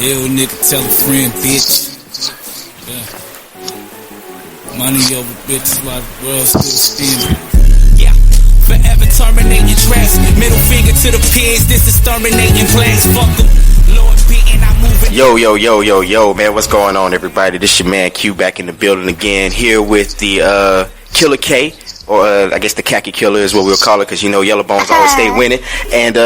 Ill nigga, tell a friend, bitch. Yeah. Money over bitches while the world's still spinning. Yeah. Forever terminating drafts. Middle finger to the pigs. This is terminating plans. Fuck them. Lord beating, I'm moving. Yo, man. What's going on, everybody? This your man Q back in the building again. Here with the Killer K. Or I guess the khaki killer is what we'll call it, because you know Yellow Bones always stay winning. And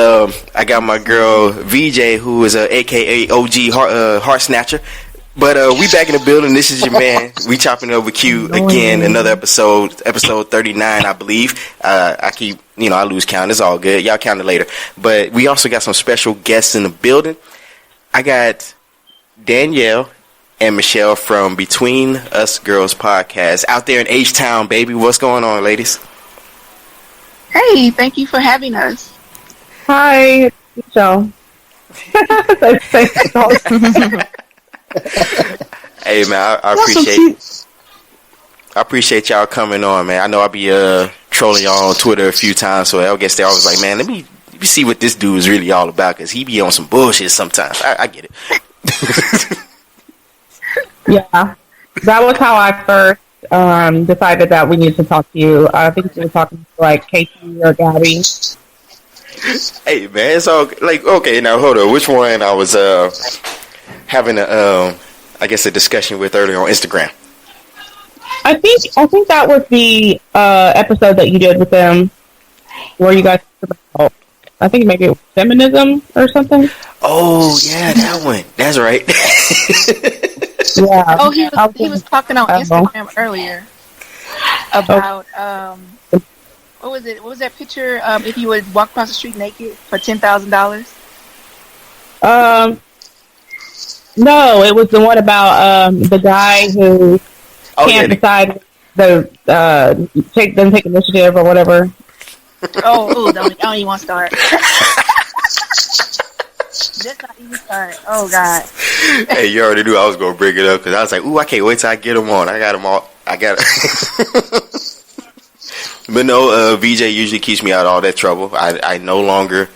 I got my girl VJ, who is a AKA OG heart snatcher. But we back in the building. This is your man. We chopping up with Q again. Another episode 39, I believe. I keep, I lose count. It's all good. Y'all count it later. But we also got some special guests in the building. I got Danielle and Michelle from Between Us Girls podcast out there in H-Town, baby. What's going on, ladies? Hey, thank you for having us. Hi, Michelle. Hey, man, I appreciate y'all coming on, man. I know I'll be trolling y'all on Twitter a few times, so I guess they're always like, man, let me see what this dude is really all about, because he be on some bullshit sometimes. I get it. Yeah, that was how I first decided that we needed to talk to you. I think you were talking to like Casey or Gabby. Hey, man, it's all like, okay, now hold on. Which one I was having a discussion with earlier on Instagram? I think that was the episode that you did with them, where you guys talked about, I think maybe it was feminism or something. Oh yeah, that one. That's right. Yeah. Oh, he was talking on Instagram earlier about what was it? What was that picture? If you would walk across the street naked for $10,000. No, it was the one about the guy who can't decide doesn't take initiative or whatever. Don't even want to start. Let's not even start. Oh God. Hey, you already knew I was gonna bring it up, because I was like, ooh, I can't wait till I get them on. I got them all. I got it. But no, VJ usually keeps me out of all that trouble. I no longer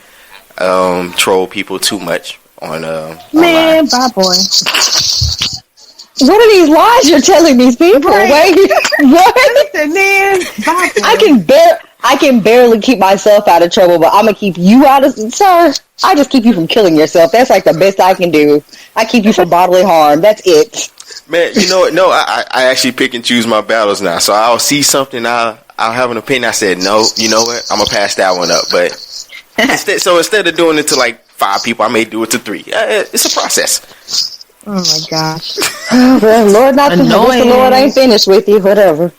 troll people too much on man, online. bye boy. What are these lies you're telling these people? Right. Wait, what? Man, bye boy. I can barely keep myself out of trouble, but I'm gonna keep you out of. Sir, I just keep you from killing yourself. That's like the best I can do. I keep you from bodily harm. That's it. Man, you know what? No, I actually pick and choose my battles now. So I'll see something, I'll have an opinion. I said, no, you know what? I'm gonna pass that one up. But instead of doing it to like 5 people, I may do it to 3. It's a process. Oh my gosh. Well, Lord, not the Lord ain't finished with you. Whatever.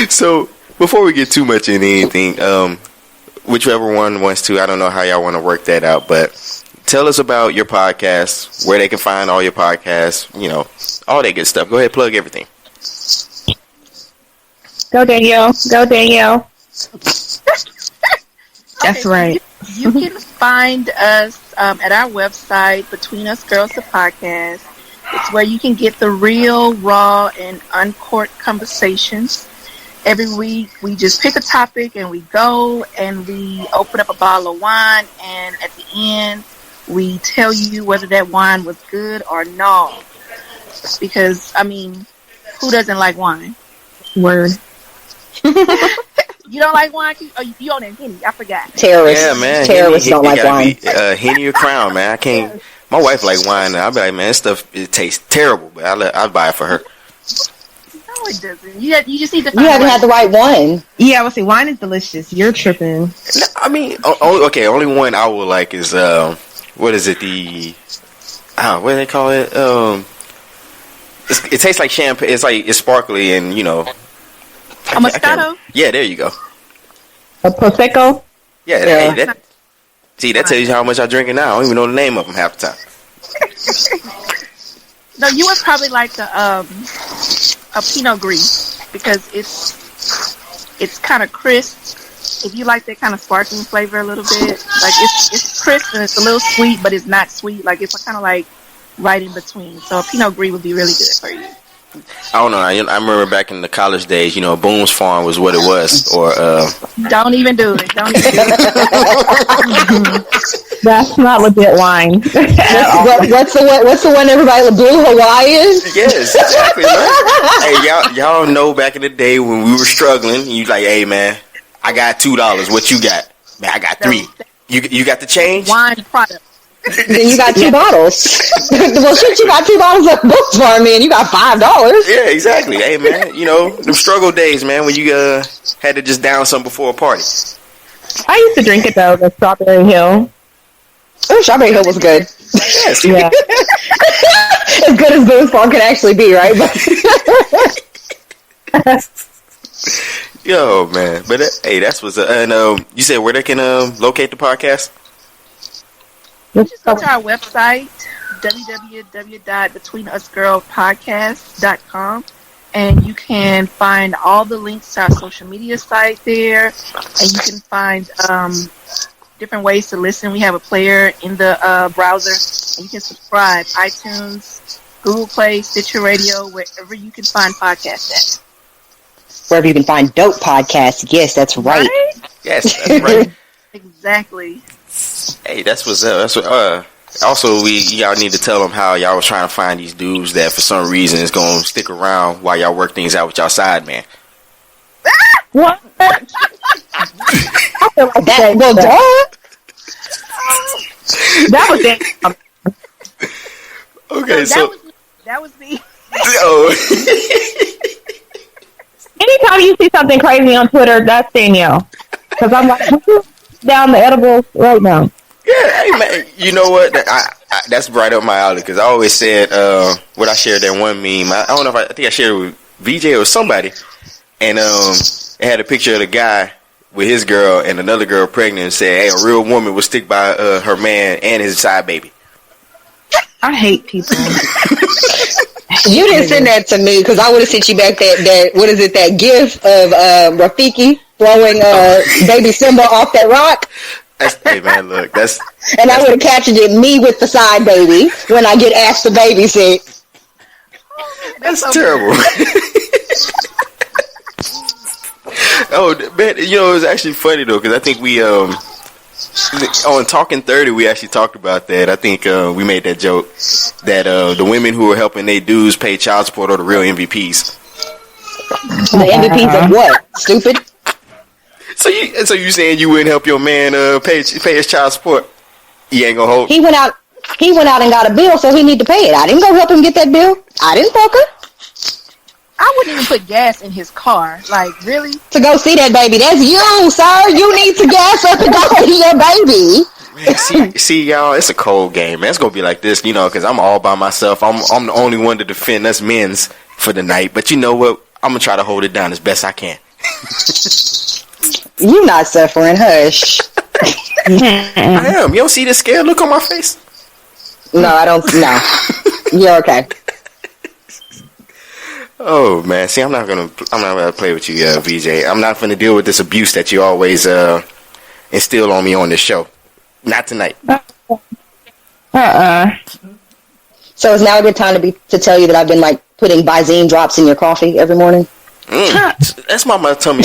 So before we get too much into anything, whichever one wants to, I don't know how y'all want to work that out, but tell us about your podcast, where they can find all your podcasts, all that good stuff. Go ahead, plug everything. Go Danielle. That's right. You can find us at our website, Between Us Girls the Podcast. It's where you can get the real, raw, and uncorked conversations. Every week, we just pick a topic and we go and we open up a bottle of wine, and at the end, we tell you whether that wine was good or not. Because, who doesn't like wine? Word. You don't like wine? Oh, you on that Henny? I forgot. Terrorists. Yeah, man. Terrorists don't like wine. Henny or Crown, man. I can't. My wife like wine. I'll be like, man, this stuff, it tastes terrible, but I'll buy it for her. No, it doesn't. You just need to find You haven't had the right one. Yeah, I would say wine is delicious. You're tripping. Only one I would like is what is it? What do they call it? It tastes like champagne. It's sparkly and a Moscato? Yeah, there you go. A Prosecco? Yeah. Hey, that tells you how much I'm drinking now. I don't even know the name of them half the time. No, you would probably like a Pinot Gris, because it's kind of crisp. If you like that kind of sparkling flavor a little bit, like it's crisp and it's a little sweet, but it's not sweet. Like it's kind of like right in between. So a Pinot Gris would be really good for you. I don't know. I remember back in the college days, Boone's Farm was what it was. Or Don't even do it. Don't even do it. That's not legit wine. What's the one everybody Blue Hawaiian? Yes, exactly. Right? Hey, y'all know back in the day when we were struggling, you like, hey man, I got $2. What you got? Man, I got $3. You got the change? Wine product. Then you got 2 bottles. Well, shit, you got 2 bottles of Books for me, and you got $5. Yeah, exactly. Hey man, them struggle days, man, when you had to just down something before a party. I used to drink it though, the Strawberry Hill. Oh, Strawberry Hill was good. Yes. Yeah. As good as Boone's Farm can actually be, right? Yo, man. But hey, that's what's and you said where they can locate the podcast? Just go to our website, www.betweenusgirlpodcast.com, and you can find all the links to our social media site there, and you can find different ways to listen. We have a player in the browser, and you can subscribe. iTunes, Google Play, Stitcher Radio, wherever you can find podcasts at. Wherever you can find dope podcasts. Yes, that's right. Yes, that's right. Exactly. Hey, that's what's up. That's what, also, y'all need to tell them how y'all was trying to find these dudes that for some reason is going to stick around while y'all work things out with y'all side man. What? That was it. Okay, so that was me. oh. Anytime you see something crazy on Twitter, that's Danielle. Because I'm like, down the edibles right now. Yeah, hey man, you know what? That's right up my alley because I always said what I shared that one meme. I don't know if I think I shared it with VJ or somebody, and it had a picture of the guy with his girl and another girl pregnant and said, "Hey, a real woman would stick by her man and his side baby." I hate people. You didn't send that to me because I would have sent you back that what is it, that gif of Rafiki throwing baby Simba off that rock. Hey man, look, and I would have captured it, me with the side baby when I get asked to babysit. That's terrible. Oh man, it was actually funny though because I think we on Talking 30 we actually talked about that. I think we made that joke that the women who are helping their dudes pay child support are the real MVPs. The MVPs of what? Stupid. So you saying you wouldn't help your man pay his child support? He ain't gonna hold. He went out and got a bill, so he need to pay it. I didn't go help him get that bill. I didn't fuck her. I wouldn't even put gas in his car. Like, really? To go see that baby. That's you, sir. You need to gas up and go see your baby. Man, see, y'all, it's a cold game, man. It's gonna be like this, because I'm all by myself. I'm the only one to defend us men's for the night. But you know what? I'm gonna try to hold it down as best I can. You not suffering, hush. I am. You don't see this scared look on my face? No, I don't. No, you're okay. Oh man, see, I'm not gonna play with you, VJ. I'm not gonna deal with this abuse that you always instill on me on this show. Not tonight. So is now a good time to tell you that I've been like putting Visine drops in your coffee every morning? That's my tummy.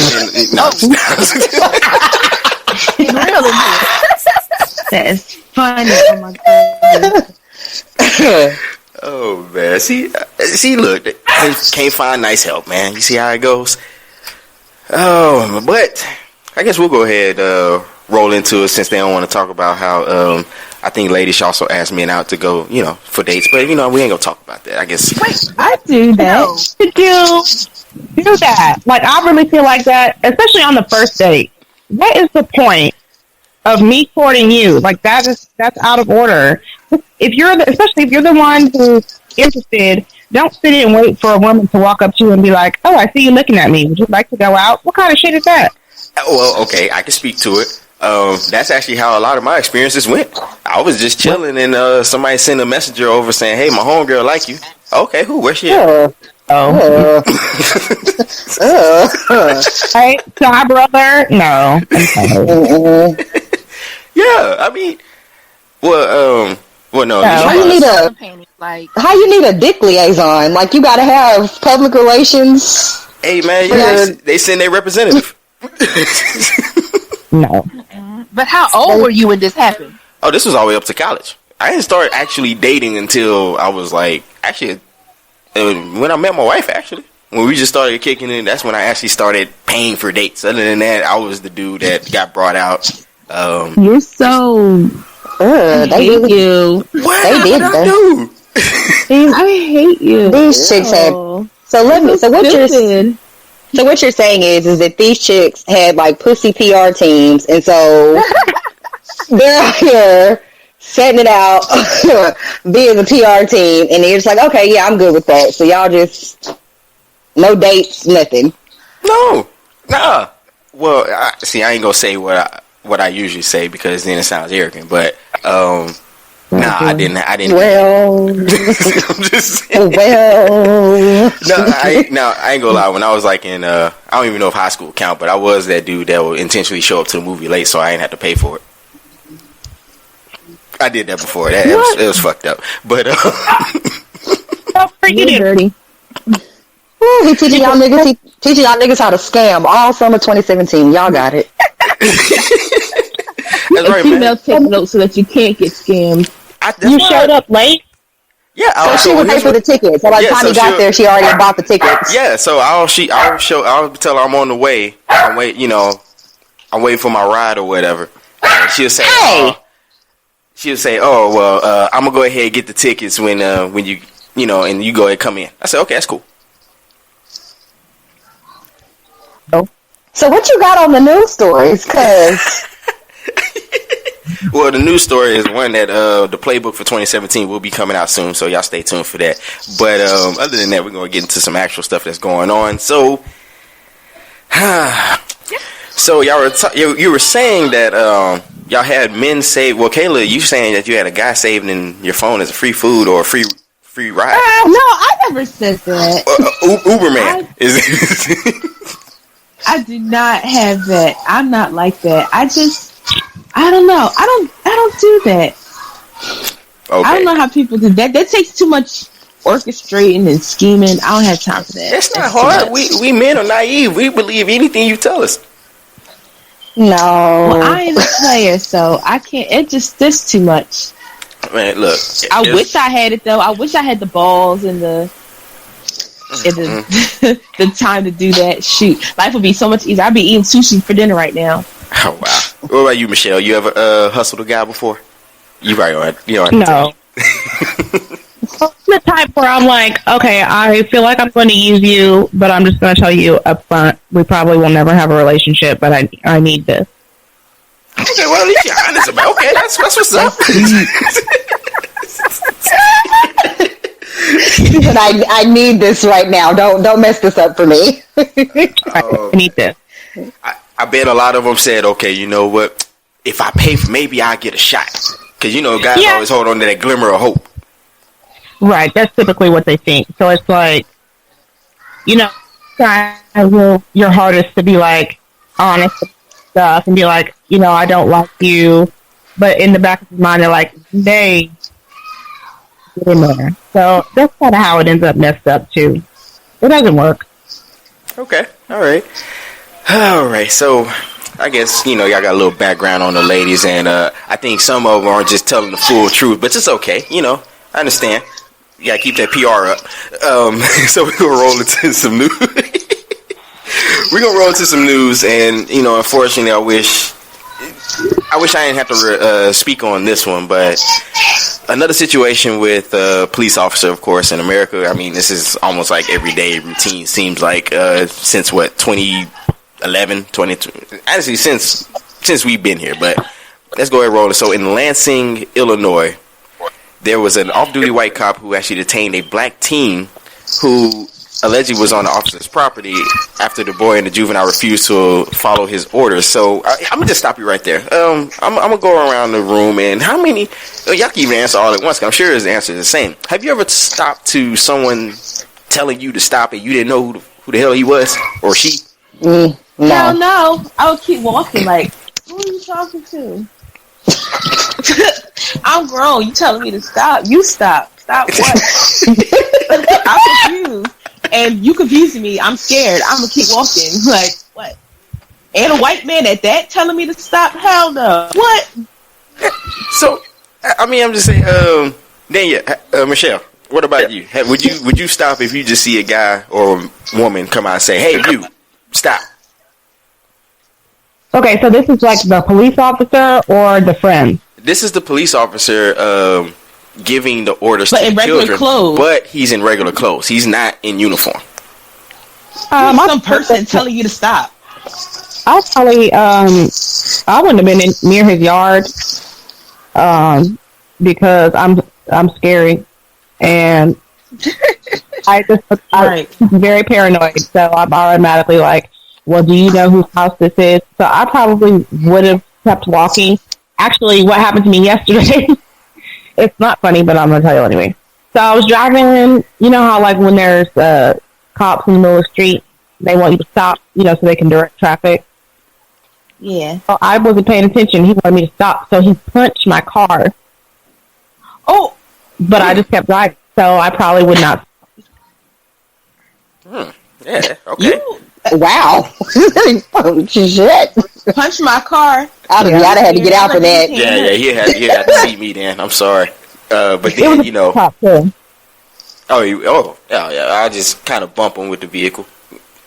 No. Really? That's funny. Oh my god. Oh man, see, look, they can't find nice help, man. You see how it goes? Oh, but I guess we'll go ahead roll into it since they don't want to talk about how I think ladies should also ask men out to go, for dates. But we ain't gonna talk about that. I guess. Wait, I do that. Do that. Like, I really feel like that, especially on the first date. What is the point of me courting you? Like, that's out of order. Especially if you're the one who's interested, don't sit and wait for a woman to walk up to you and be like, "Oh, I see you looking at me. Would you like to go out?" What kind of shit is that? Well, okay, I can speak to it. That's actually how a lot of my experiences went. I was just chilling and somebody sent a messenger over saying, "Hey, my homegirl like you." Okay, where's she at? Hey, my brother? No. Yeah, I mean, well, Well, no. How you need a how you need a dick liaison? Like you gotta have public relations. Hey man, they send their representative. No. But how old were you when this happened? Oh, this was all the way up to college. I didn't start actually dating until I was like, actually, when I met my wife, actually. When we just started kicking in, that's when I actually started paying for dates. Other than that, I was the dude that got brought out. You're so... I hate you. What? They did What I do? I hate you. These chicks had... So what you're saying is that these chicks had like pussy PR teams, and so they're out here setting it out via the PR team, and they're just like, okay, yeah, I'm good with that. So y'all just no dates, nothing. No, nah. Well, I ain't gonna say what I usually say because then it sounds arrogant, but nah, I didn't. Well, I'm just saying. well. I ain't gonna lie. When I was like in, I don't even know if high school count, but I was that dude that would intentionally show up to the movie late so I ain't have to pay for it. I did that before. It was fucked up. But You're dirty. Ooh, he teaching y'all niggas how to scam all summer 2017. Y'all got it. That's right, man. Female take notes so that you can't get scammed. You showed up late? Yeah, so she would pay for the tickets. So by the time he got there, she already bought the tickets. Yeah, so I'll tell her I'm on the way. I'm waiting for my ride or whatever. And she'll say, hey. She'll say, "Oh well, I'm gonna go ahead and get the tickets when you and you go ahead and come in." I said, "Okay, that's cool." Oh. So what you got on the news stories? Cause well, the news story is one that the playbook for 2017 will be coming out soon, so y'all stay tuned for that. But other than that, we're gonna get into some actual stuff that's going on. So, you were saying that y'all had men save. Well, Kayla, you saying that you had a guy saved in your phone as a free food or a free ride? No, I never said that. Uberman I do not have that. I'm not like that. I don't know. I don't do that. Okay. I don't know how people do that. That takes too much orchestrating and scheming. I don't have time for that. It's not hard. We men are naive. We believe anything you tell us. no. Well, I ain't a player, so I can't. That's too much. Man, look. I wish I had it though. I wish I had the balls and the the time to do that. Shoot, life would be so much easier. I'd be eating sushi for dinner right now. Oh wow. What about you, Michelle? You ever hustled a guy before? You probably don't. You don't. No. I'm the type where I'm like, okay, I feel like I'm going to use you, but I'm just going to tell you up front, we probably will never have a relationship, but I need this. Okay, well, at least you're honest about it. Okay, that's what's up. I need this right now. Don't mess this up for me. I need this. I bet a lot of them said, okay, you know what? If I pay for, maybe I'll get a shot. Because, guys always hold on to that glimmer of hope. Right, that's typically what they think. So it's like, try your hardest to be like honest with stuff and be like, I don't like you. But in the back of his mind, they're like, they get in there. So that's kind of how it ends up messed up, too. It doesn't work. Okay, all right. So I guess, y'all got a little background on the ladies, and I think some of them aren't just telling the full truth, but it's okay. I understand. You gotta keep that PR up. So we're gonna roll into some news. And unfortunately, I wish I didn't have to speak on this one, but another situation with a police officer, of course, in America. I mean, this is almost like everyday routine. Seems like since 2011, 22. Honestly, since we've been here. But let's go ahead and roll it. So in Lansing, Illinois, there was an off-duty white cop who actually detained a black teen who allegedly was on the officer's property after the boy and the juvenile refused to follow his orders. So I'm gonna just stop you right there. I'm gonna go around the room, and how many? Y'all can even answer all at once. 'Cause I'm sure his answer is the same. Have you ever stopped to someone telling you to stop and you didn't know who the hell he was or she? No. Hell no. I would keep walking. Like, who are you talking to? I'm grown. You telling me to stop? You stop. Stop what? I'm confused. And you confusing me. I'm scared. I'm gonna keep walking. Like, what? And a white man at that telling me to stop? Hell no. What? So, I mean, I'm just saying, Michelle, what about you? Would you stop if you just see a guy or a woman come out and say, hey, you, stop? Okay, so this is like the police officer or the friend? This is the police officer giving the orders but to in the regular children. Clothes. But he's in regular clothes. He's not in uniform. Some person telling you to stop. I'll probably, I wouldn't have been near his yard because I'm scary. And I'm very paranoid, so I'm automatically like, well, do you know whose house this is? So I probably would have kept walking. Actually, what happened to me yesterday, it's not funny, but I'm going to tell you anyway. So I was driving, you know how like when there's cops in the middle of the street, they want you to stop, so they can direct traffic? Yeah. So I wasn't paying attention. He wanted me to stop, so he punched my car. Oh! But I just kept driving, so I probably would not. Yeah, okay. Wow. Shit. Punch my car. I'd have had to get out for that. Yeah, he had to see me then. I'm sorry. But then, I just kind of bump him with the vehicle.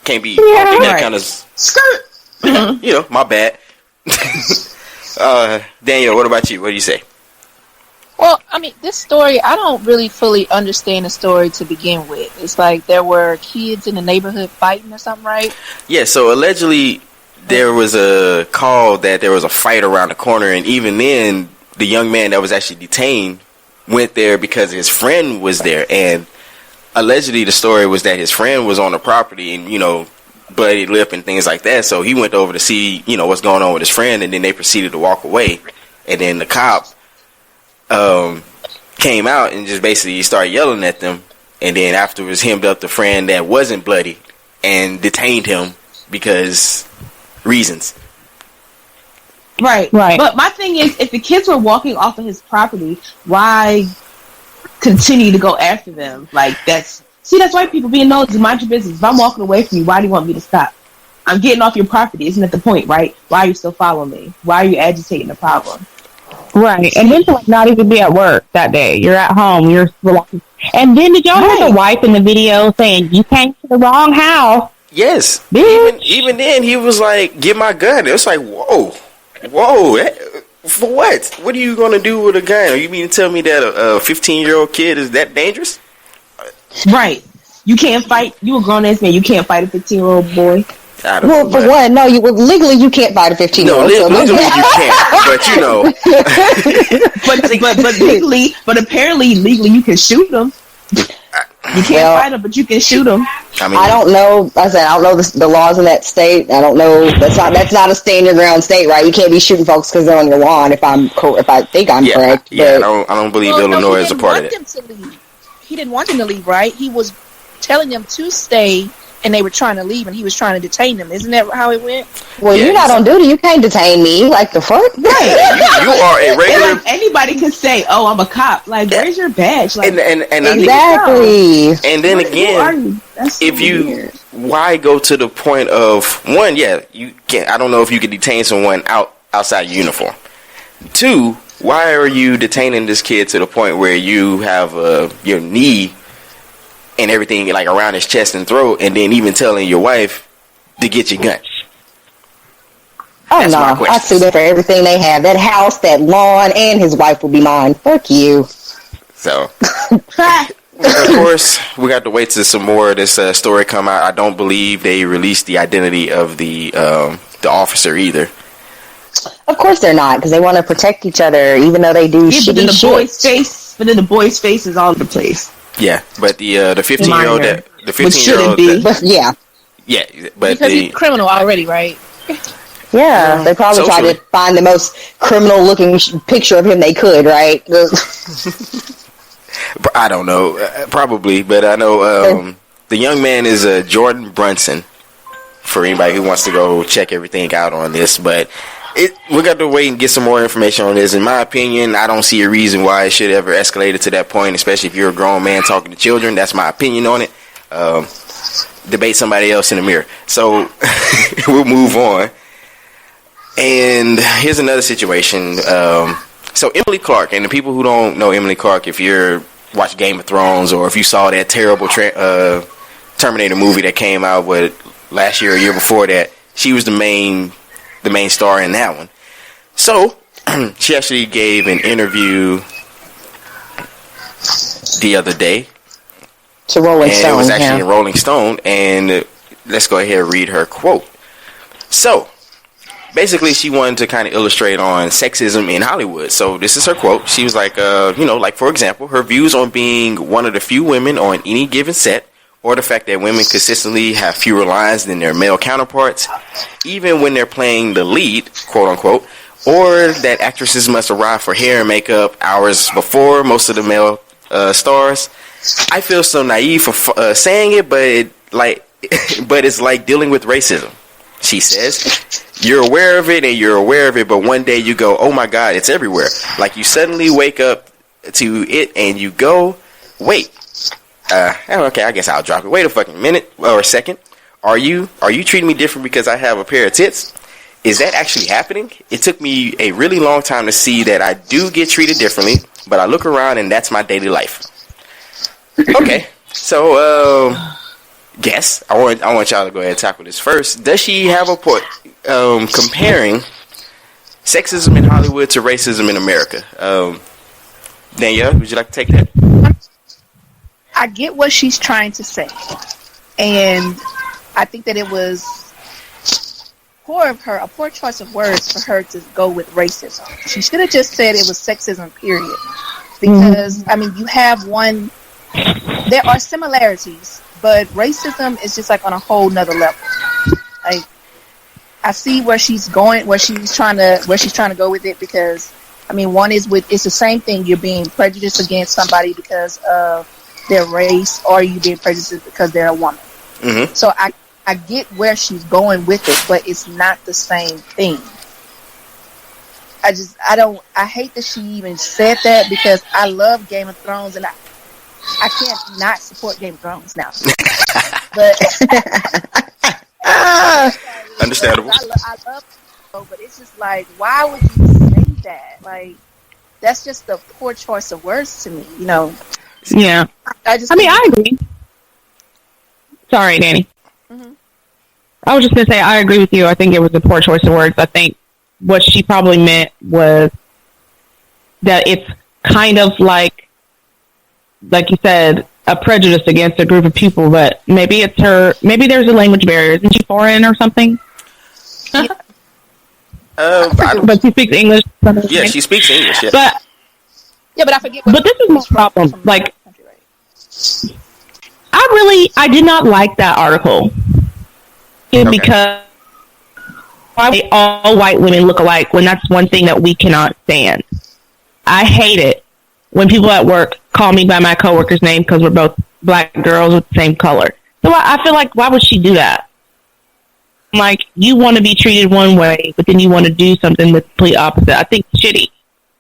Can't be that kind of skirt. My bad. Daniel, what about you? What do you say? Well, I mean, this story, I don't really fully understand the story to begin with. It's like there were kids in the neighborhood fighting or something, right? Yeah, so allegedly there was a call that there was a fight around the corner, and even then, the young man that was actually detained went there because his friend was there, and allegedly the story was that his friend was on the property and, bloody lip and things like that, so he went over to see, what's going on with his friend, and then they proceeded to walk away, and then the cop came out and just basically started yelling at them, and then afterwards hemmed up the friend that wasn't bloody and detained him because reasons. Right. But my thing is, if the kids were walking off of his property, why continue to go after them? Like, that's white people being nosy. Mind your business. If I'm walking away from you, why do you want me to stop? I'm getting off your property. Isn't that the point, right? Why are you still following me? Why are you agitating the problem? Right. And then to not even be at work that day. You're at home. You're walking. And then did y'all hear the wife in the video saying, you came to the wrong house? Yes. Even then, he was like, get my gun. It was like, whoa. For what? What are you going to do with a gun? Are you mean to tell me that a 15-year-old kid is that dangerous? Right. You can't fight. You a grown-ass man. You can't fight a 15-year-old boy. Well, for one, no, legally you can't fight a 15-year-old. No, legally you can't, but legally, but apparently legally you can shoot them. You can't fight them, but you can shoot them. I don't know. I don't know the laws in that state. I don't know. That's not a stand your ground state, right? You can't be shooting folks because they're on your lawn. If I think I'm correct. Yeah, I don't believe Illinois is a part of it. He didn't want them to leave, right? He was telling them to stay, and they were trying to leave, and he was trying to detain them. Isn't that how it went? Well, you're not on duty. You can't detain me. Like the fuck? Right. You are a regular. Anybody can say, "Oh, I'm a cop." Like, where's your badge? Like, and exactly. And then again, if you, why go to the point of one? Yeah, you can't. I don't know if you could detain someone outside your uniform. Two, why are you detaining this kid to the point where you have your knee and everything like around his chest and throat, and then even telling your wife to get your gun? Oh no, I sue them for everything they have. That house, that lawn, and his wife will be mine. Fuck you. So, of course, we got to wait till some more of this story come out. I don't believe they released the identity of the officer either. Of course they're not, because they want to protect each other, even though they do shitty shit. But then the boy's face is all over the place. Yeah, but the 15-year-old but because he's criminal already, right? Yeah, they probably tried to find the most criminal-looking picture of him they could, right? I don't know, probably, but I know the young man is Jordan Brunson. For anybody who wants to go check everything out on this, but We got to wait and get some more information on this. In my opinion, I don't see a reason why it should ever escalate to that point, especially if you're a grown man talking to children. That's my opinion on it. Debate somebody else in the mirror. So we'll move on. And here's another situation. So Emilia Clarke, and the people who don't know Emilia Clarke, if you're watch Game of Thrones or if you saw that terrible Terminator movie that came out last year or year before that, she was the main star in that one. So she actually gave an interview the other day to Rolling Stone. It was actually in Rolling Stone, and let's go ahead and read her quote. So basically, she wanted to kind of illustrate on sexism in Hollywood. So this is her quote. She was like, like, for example, her views on being one of the few women on any given set, or the fact that women consistently have fewer lines than their male counterparts, even when they're playing the lead, quote unquote, or that actresses must arrive for hair and makeup hours before most of the male stars. I feel so naive for saying it, but it's like dealing with racism. She says, you're aware of it and you're aware of it, but one day you go, oh my God, it's everywhere. Like you suddenly wake up to it and you go, wait, okay, I guess I'll drop it. Wait a fucking minute or a second. Are you treating me different because I have a pair of tits? Is that actually happening? It took me a really long time to see that I do get treated differently, but I look around and that's my daily life. Okay, so guess I want y'all to go ahead and tackle this first. Does she have a point comparing sexism in Hollywood to racism in America? Danielle, would you like to take that? I get what she's trying to say, and I think that it was a poor choice of words for her to go with racism. She should have just said it was sexism, period. Because I mean, you have one. There are similarities, but racism is just like on a whole nother level. Like, I see where she's going, where she's trying to go with it, because I mean, one is it's the same thing. You're being prejudiced against somebody because of their race, or you being prejudiced because they're a woman. Mm-hmm. So I get where she's going with it, but it's not the same thing. I hate that she even said that, because I love Game of Thrones, and I can't not support Game of Thrones now. But understandable. I love it, but it's just like, why would you say that? Like, that's just a poor choice of words to me, you know. Yeah. I agree. Sorry, Danny. Mm-hmm. I was just going to say, I agree with you. I think it was a poor choice of words. I think what she probably meant was that it's kind of like you said, a prejudice against a group of people, but maybe there's a language barrier. Isn't she foreign or something? Yeah. But she speaks English. Yeah, she speaks English. Yeah. But I forget. But this is my problem. Like, I did not like that article. Okay. Because why all white women look alike when that's one thing that we cannot stand. I hate it when people at work call me by my coworker's name because we're both black girls with the same color. So I feel like, why would she do that? Like, you want to be treated one way, but then you want to do something that's complete opposite. I think it's shitty.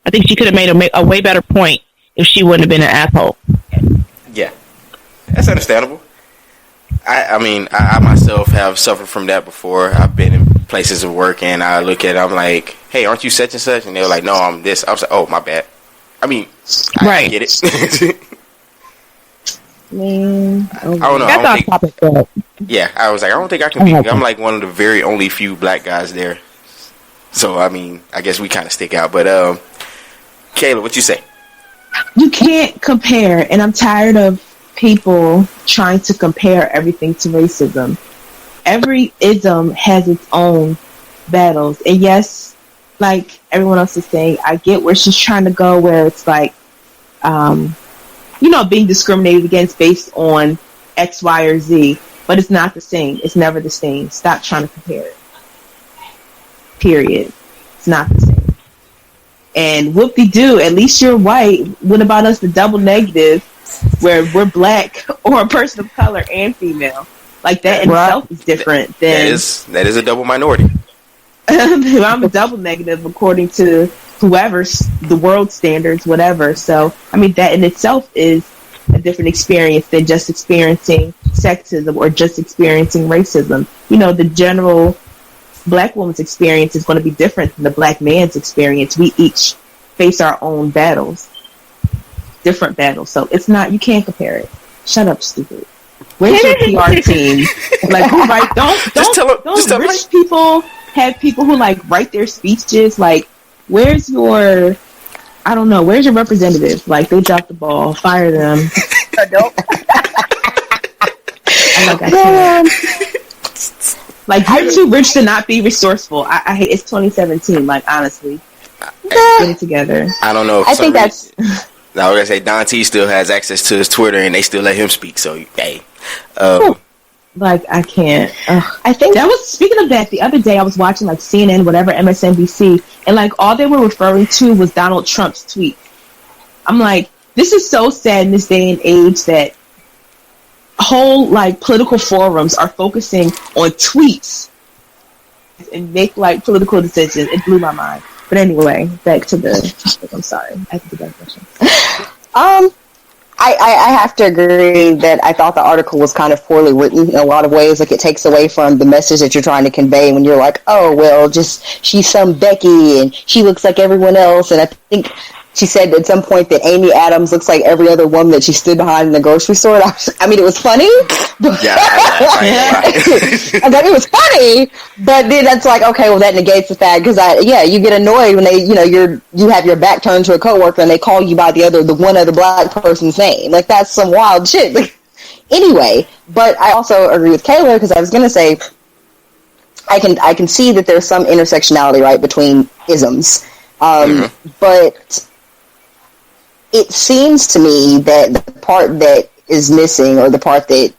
I think she could have made a way better point if she wouldn't have been an asshole. Yeah, that's understandable. I mean, I myself have suffered from that before. I've been in places of work, and I look at it, I'm like, hey, aren't you such and such? And they're like, no, I'm this. I was like, oh, my bad. I mean, I get it. I don't know. That's off topic, though. Yeah, I was like, I don't think I can be. I'm like one of the very only few black guys there. So, I mean, I guess we kind of stick out. But, Kayla, what you say? You can't compare, and I'm tired of people trying to compare everything to racism. Every ism has its own battles. And yes, like everyone else is saying, I get where she's trying to go, where it's like, being discriminated against based on X, Y, or Z. But it's not the same. It's never the same. Stop trying to compare it. Period. It's not the same. And whoop-de-doo, at least you're white. What about us, the double negative, where we're black or a person of color and female? Like, that in itself is different than... That is a double minority. I'm a double negative according to whoever's the world standards, whatever. So, I mean, that in itself is a different experience than just experiencing sexism or just experiencing racism. You know, the general black woman's experience is going to be different than the black man's experience. We each face our own battles, different battles. So it's not, you can't compare it. Shut up, stupid. Where's your PR team? Like, who write? Don't rich people have people who like write their speeches? Like, where's your? I don't know. Where's your representative? Like, they dropped the ball. Fire them. Like, you're too rich to not be resourceful. I hate. It's 2017. Like, honestly, get it together. I don't know. If I think that's. I was gonna say Don T still has access to his Twitter, and they still let him speak. So, hey, like, I can't. I think that was, speaking of that, the other day I was watching like CNN, whatever, MSNBC, and like all they were referring to was Donald Trump's tweet. I'm like, this is so sad in this day and age that whole like political forums are focusing on tweets and make like political decisions. It blew my mind. But anyway, back to the topic. I'm sorry. I have to get that question. I have to agree that I thought the article was kind of poorly written in a lot of ways. Like, it takes away from the message that you're trying to convey when you're like, oh, well, just she's some Becky and she looks like everyone else. And I think she said at some point that Amy Adams looks like every other woman that she stood behind in the grocery store. I mean, it was funny. Yeah, I thought it was funny, but then that's like, okay, well, that negates the fact, because you get annoyed when they, you have your back turned to a coworker and they call you by the one other black person's name. Like, that's some wild shit. Like, anyway, but I also agree with Kayla, because I was going to say, I can see that there's some intersectionality, right, between isms, but it seems to me that the part that is missing, or the part that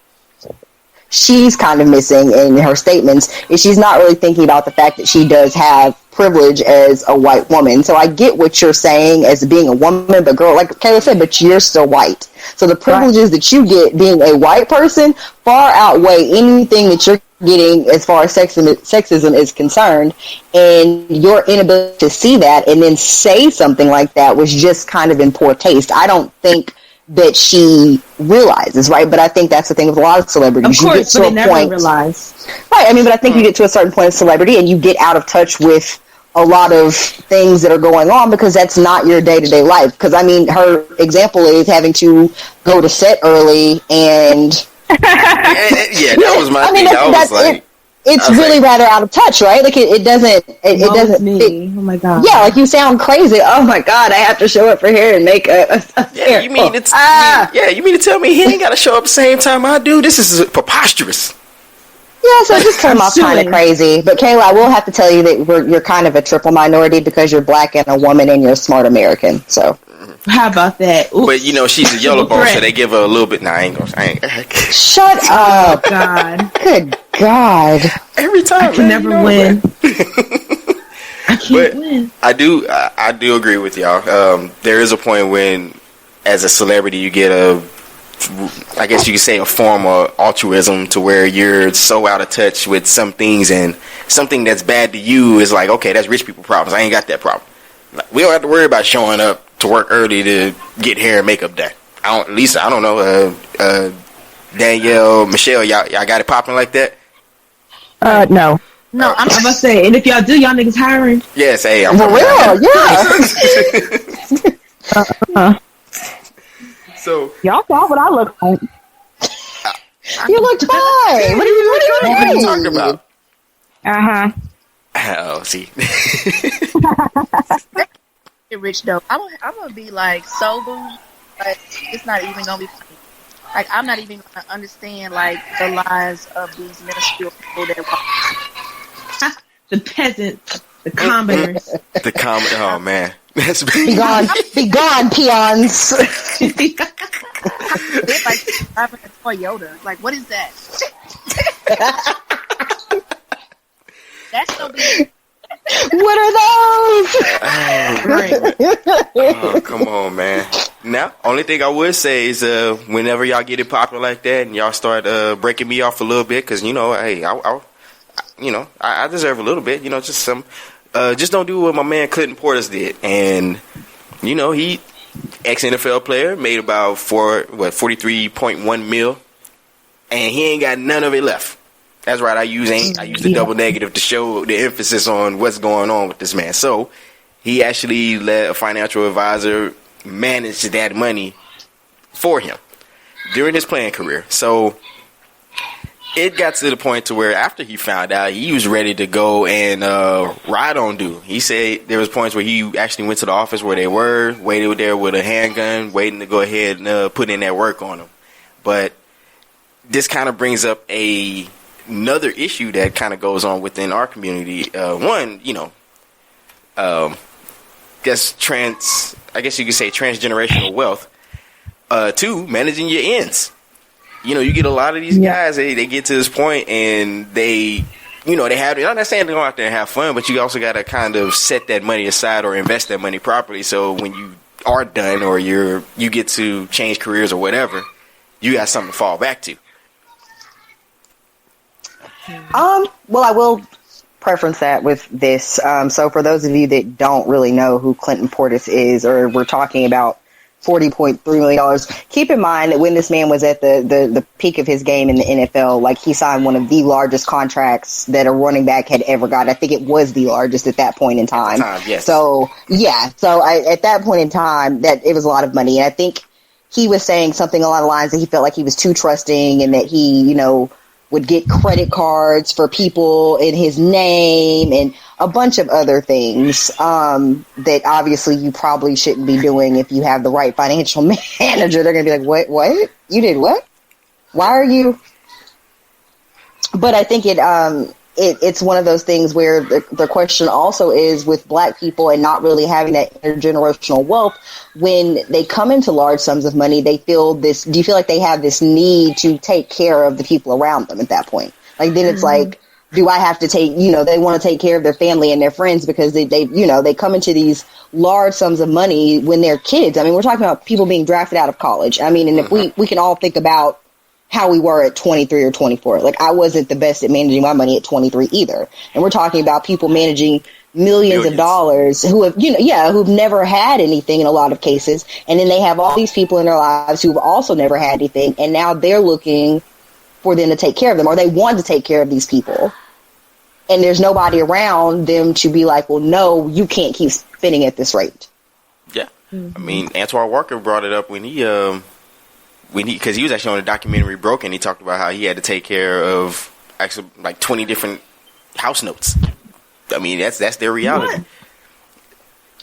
she's kind of missing in her statements, is she's not really thinking about the fact that she does have privilege as a white woman. So I get what you're saying as being a woman, but girl, like Kayla said, but you're still white. So the privileges that you get being a white person far outweigh anything that you're getting as far as sexism is concerned, and your inability to see that and then say something like that was just kind of in poor taste. I don't think that she realizes, right? But I think that's the thing with a lot of celebrities. Of course, but they never realize. Right, I mean, but I think you get to a certain point of celebrity and you get out of touch with a lot of things that are going on because that's not your day-to-day life. Because, I mean, her example is having to go to set early and... yeah, that was my thing. It's really rather out of touch, right? Like, it doesn't... It doesn't... oh, my God. Yeah, like, you sound crazy. Oh, my God, I have to show up for hair and makeup. Yeah, you mean you mean to tell me he ain't got to show up the same time I do? This is preposterous. Yeah, so it just came off kind of crazy. But Kayla, I will have to tell you that you're kind of a triple minority because you're black and a woman and you're a smart American. So how about that? Oops. But she's a yellow bone, so they give her a little bit. Nah, I ain't. Shut up! Oh, God. Good God! Every time I can never win. I can't win. I do agree with y'all. There is a point when, as a celebrity, you get I guess you could say a form of altruism to where you're so out of touch with some things, and something that's bad to you is like, okay, that's rich people problems. I ain't got that problem. We don't have to worry about showing up to work early to get hair and makeup done. I don't know. Danielle, Michelle, y'all got it popping like that? No. No, I'm about to say, and if y'all do, y'all niggas hiring? Yes, hey, I'm for real, yeah. So y'all saw what I look like. You looked fine. What are you talking about? Uh-huh. Oh, see. Rich though, I'm gonna be like so bougie, but it's not even gonna be funny. Like, I'm not even gonna understand like the lives of these minuscule people that walk. The peasants, the commoners. Oh man. Be gone, peons. It's like driving a Toyota. Like, what is that? That's so big. What are those? Oh, come on, man. Now, only thing I would say is whenever y'all get it popular like that and y'all start breaking me off a little bit, because, hey, I deserve a little bit, just some, just don't do what my man Clinton Portis did. And, he, ex-NFL player, made about 43.1 mil, and he ain't got none of it left. That's right, I use the double negative to show the emphasis on what's going on with this man. So, he actually let a financial advisor manage that money for him during his playing career. So, it got to the point to where after he found out, he was ready to go and ride on dude. He said there was points where he actually went to the office where they were, waited there with a handgun, waiting to go ahead and put in that work on them. But this kind of brings up another issue that kind of goes on within our community. One, I guess you could say transgenerational wealth. Two, managing your ends. You get a lot of these guys, they get to this point and they have, I'm not saying to go out there and have fun, but you also got to kind of set that money aside or invest that money properly. So when you are done or you get to change careers or whatever, you got something to fall back to. Well, I will preference that with this. So for those of you that don't really know who Clinton Portis is, or we're talking about $40.3 million. Keep in mind that when this man was at the peak of his game in the NFL, like, he signed one of the largest contracts that a running back had ever got. I think it was the largest at that point in time. Yes. So, yeah. So at that point in time, that it was a lot of money. And I think he was saying something along the lines that he felt like he was too trusting and that he, would get credit cards for people in his name and a bunch of other things that obviously you probably shouldn't be doing if you have the right financial manager. They're going to be like, what? You did what? Why are you? But I think it's one of those things where the question also is with Black people and not really having that intergenerational wealth. When they come into large sums of money, they feel this. Do you feel like they have this need to take care of the people around them at that point? Like, then it's like, do I have to take, they want to take care of their family and their friends because they come into these large sums of money when they're kids. I mean, we're talking about people being drafted out of college. I mean, and if we can all think about how we were at 23 or 24. Like, I wasn't the best at managing my money at 23 either. And we're talking about people managing millions of dollars who have, who've never had anything in a lot of cases. And then they have all these people in their lives who've also never had anything. And now they're looking for them to take care of them, or they want to take care of these people. And there's nobody around them to be like, well, no, you can't keep spending at this rate. Yeah. I mean, Antoine Walker brought it up when because he was actually on the documentary Broken. He talked about how he had to take care of actually like 20 different house notes. I mean, that's their reality. What?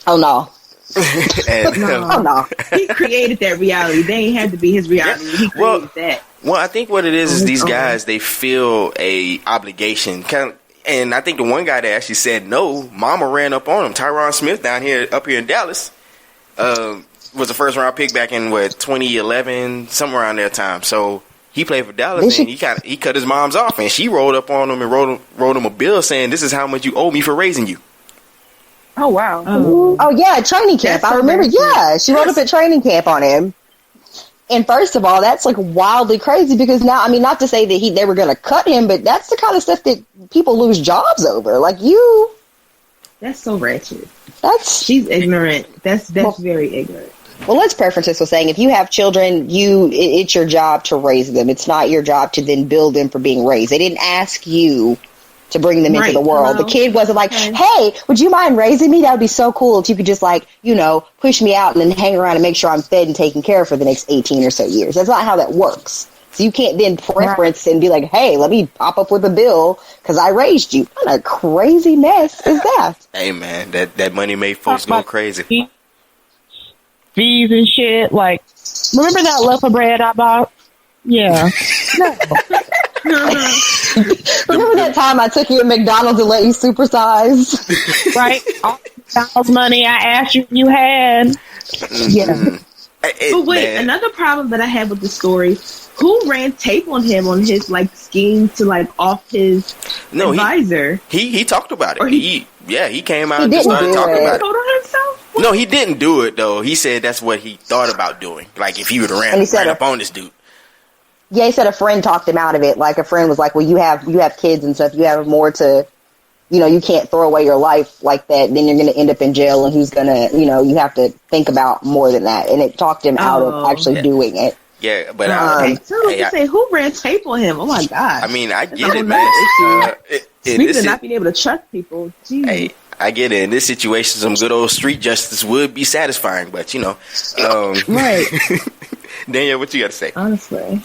Oh no. Oh no. He created that reality. They ain't had to be his reality. He created that. Well, I think what it is these guys, they feel a obligation. And I think the one guy that actually said no, Mama ran up on him. Tyron Smith up here in Dallas. Was a first round pick back in 2011, somewhere around that time. So he played for Dallas and he cut his mom's off, and she rolled up on him and wrote him a bill saying, "This is how much you owe me for raising you." Oh wow! Oh yeah, training camp. I remember. Yeah, she wrote up at training camp on him. And first of all, that's like wildly crazy because now, I mean, not to say that they were going to cut him, but that's the kind of stuff that people lose jobs over. Like that's so ratchet. She's ignorant. That's very ignorant. Well, let's preference this with saying if you have children, it's your job to raise them. It's not your job to then bill them for being raised. They didn't ask you to bring them into the world. The kid wasn't like, hey, would you mind raising me? That would be so cool if you could just push me out and then hang around and make sure I'm fed and taken care of for the next 18 or so years. That's not how that works. So you can't then preference and be like, hey, let me pop up with a bill because I raised you. What a crazy mess is that? Hey, man, that money made folks go crazy. Fees and shit. Like, remember that loaf of bread I bought? Yeah. Remember that time I took you to McDonald's and let you supersize? Right? All McDonald's money I asked you had. Yeah. But wait, another problem that I had with the story, who ran tape on him on his scheme to off his advisor? He talked about it. He came out and started talking about it. No, he didn't do it though. He said that's what he thought about doing. Like if he would have ran up on this dude. Yeah, he said a friend talked him out of it. Like a friend was like, well, you have kids and stuff. You have more to, you can't throw away your life like that. Then you're going to end up in jail, and who's going to, you have to think about more than that. And it talked him out of actually doing it. Yeah, but say who ran tape on him? Oh my god! I mean, I get it, man. Speaking of not being able to trust people, geez. Hey, I get it. In this situation, some good old street justice would be satisfying, but right. Danielle, what you got to say? Honestly,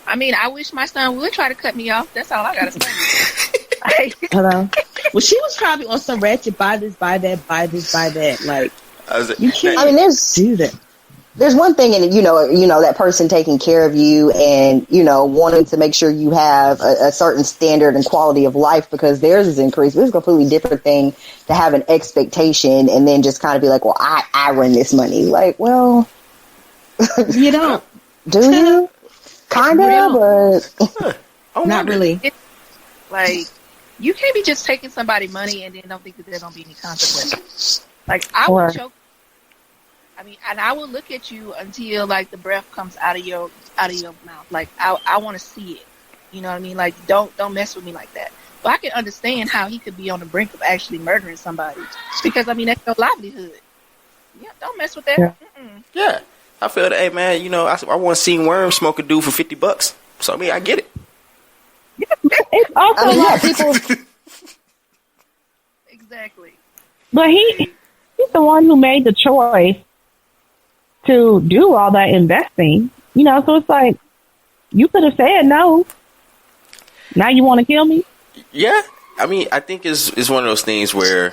I mean, I wish my son would try to cut me off. That's all I got to say. Hello. Well, she was probably on some ratchet. Buy this, buy that, buy this, buy that. Like, you can't. I mean, do that. There's one thing in that person taking care of you and, wanting to make sure you have a certain standard and quality of life because theirs is increased. It's a completely different thing to have an expectation and then just kind of be like, well, I run this money. Like, well, you don't. Do you? Kind of, but not really. Like, you can't be just taking somebody's money and then don't think that there's going to be any consequences. Like, I would choke. I mean, and I will look at you until like the breath comes out of your mouth. Like I want to see it. You know what I mean? Like don't mess with me like that. But I can understand how he could be on the brink of actually murdering somebody because I mean that's your livelihood. Yeah, don't mess with that. Yeah, yeah. I feel that. Hey man, I want to see Worm smoke a dude for $50. So I mean, I get it. It's also people. Exactly. But he's the one who made the choice to do all that investing, so it's like, you could have said no. Now you want to kill me? Yeah. I mean, I think it's one of those things where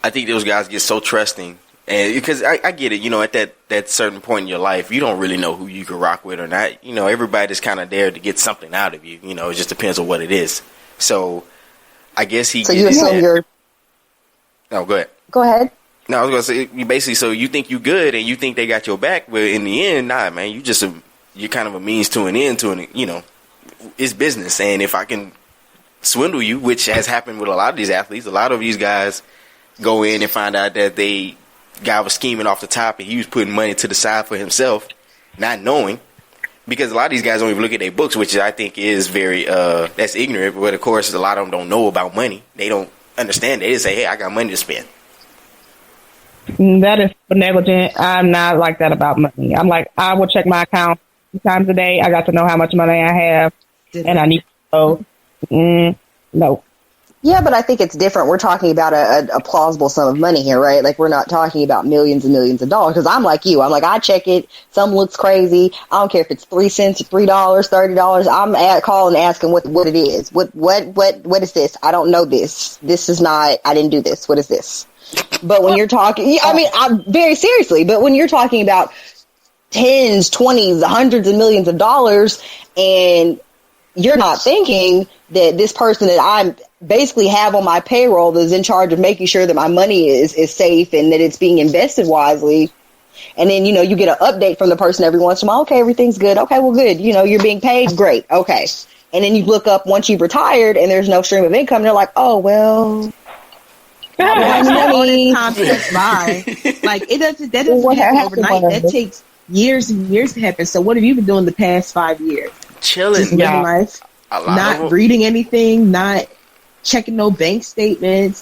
I think those guys get so trusting. And because I get it, at that certain point in your life, you don't really know who you can rock with or not. Everybody's kind of there to get something out of you. It just depends on what it is. So I guess he. So you assume you're. No, go ahead. Go ahead. No, I was gonna say you basically. So you think you good and you think they got your back, but in the end, nah, man. You're kind of a means to an end. It's business, and if I can swindle you, which has happened with a lot of these athletes, a lot of these guys go in and find out that guy was scheming off the top and he was putting money to the side for himself, not knowing. Because a lot of these guys don't even look at their books, which I think is very that's ignorant. But of course, a lot of them don't know about money. They don't understand. They just say, "Hey, I got money to spend." That is negligent. I'm not like that about money. I'm like, I will check my account 2 times a day. I got to know how much money I have, and I need to know. No. Yeah, but I think it's different. We're talking about a plausible sum of money here, right? Like, we're not talking about millions and millions of dollars. Because I'm like you. I'm like, I check it. Some looks crazy. I don't care if it's 3 cents, $3, $30. I'm calling and asking what it is. What is this? I don't know this. This is not. I didn't do this. What is this? But when you're talking, I mean, I'm very seriously. But when you're talking about tens, 20s, hundreds of millions of dollars, and you're not thinking that this person that I basically have on my payroll that is in charge of making sure that my money is safe and that it's being invested wisely. And then, you get an update from the person every once in a while. Okay, everything's good. Okay, well, good. You're being paid. Great. Okay. And then you look up once you've retired and there's no stream of income. And they're like, oh, well. Money. Time passes by. Like, that doesn't happen overnight. That takes years and years to happen. So what have you been doing the past 5 years? Chilling. Just living life. Not reading anything, not checking no bank statements,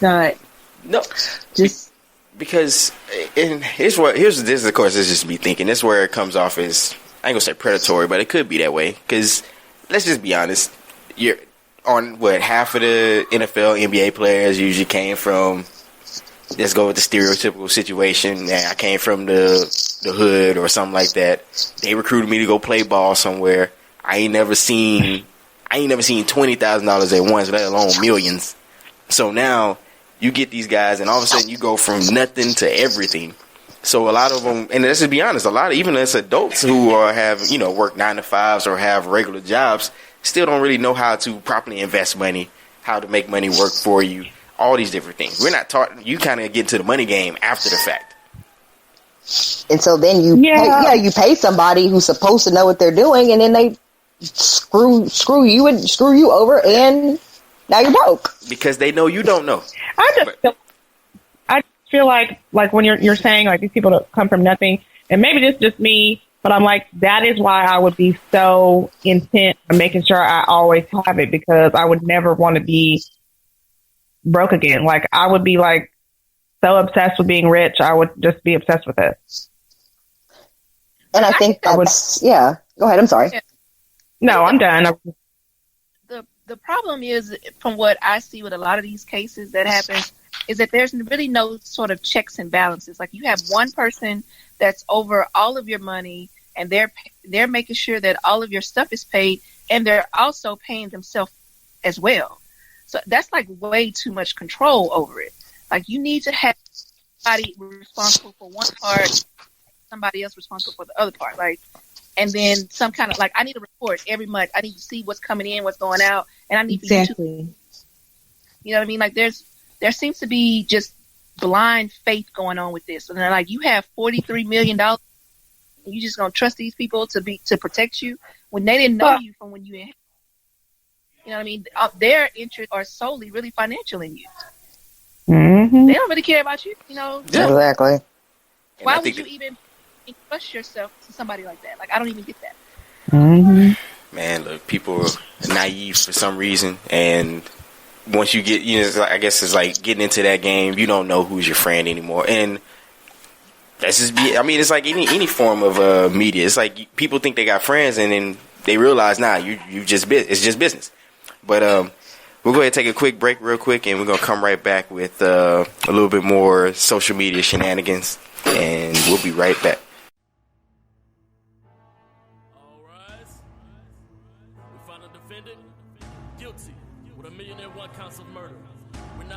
because here's this, of course, this is just me thinking. This is where it comes off as, I ain't gonna say predatory, but it could be that way. Because let's just be honest, you're on half of the NFL, NBA players usually came from. Let's go with the stereotypical situation. I came from the hood or something like that. They recruited me to go play ball somewhere. I ain't never seen $20,000 at once, let alone millions. So now you get these guys, and all of a sudden you go from nothing to everything. So a lot of them, and let's just be honest, a lot of even as adults who have work 9 to 5s or have regular jobs, still don't really know how to properly invest money, how to make money work for you, all these different things. We're not taught. You kind of get into the money game after the fact. And so then you pay somebody who's supposed to know what they're doing, and then they screw you over, and now you're broke because they know you don't know. I feel like when you're saying like these people that come from nothing, and maybe this is just me But I'm like, that is why I would be so intent on making sure I always have it, because I would never want to be broke again. Like, I would be like so obsessed with being rich, I would just be obsessed with it. And I think that's, yeah. Go ahead, I'm sorry. No, I'm done. The problem is, from what I see with a lot of these cases that happen, is that there's really no sort of checks and balances. Like, you have one person that's over all of your money, and they're making sure that all of your stuff is paid, and they're also paying themselves as well. So that's like way too much control over it. Like, you need to have somebody responsible for one part, somebody else responsible for the other part. Like, and then some kind of, like, I need a report every month. I need to see what's coming in, what's going out, and I need exactly. You know what I mean? Like, there seems to be just blind faith going on with this. And they're like, you have $43 million, and you just gonna trust these people to protect you when they didn't know you from when you. You know what I mean? Their interests are solely really financial in you. Mm-hmm. They don't really care about you. You know? Yeah. Exactly. Why would you even trust yourself to somebody like that? Like, I don't even get that. Mm-hmm. Man, look, people are naive for some reason, and once you get, I guess it's like getting into that game, you don't know who's your friend anymore, and that's just it's like any form of media. It's like people think they got friends, and then they realize, it's just business. But we'll go ahead and take a quick break real quick, and we're gonna come right back with a little bit more social media shenanigans, and we'll be right back.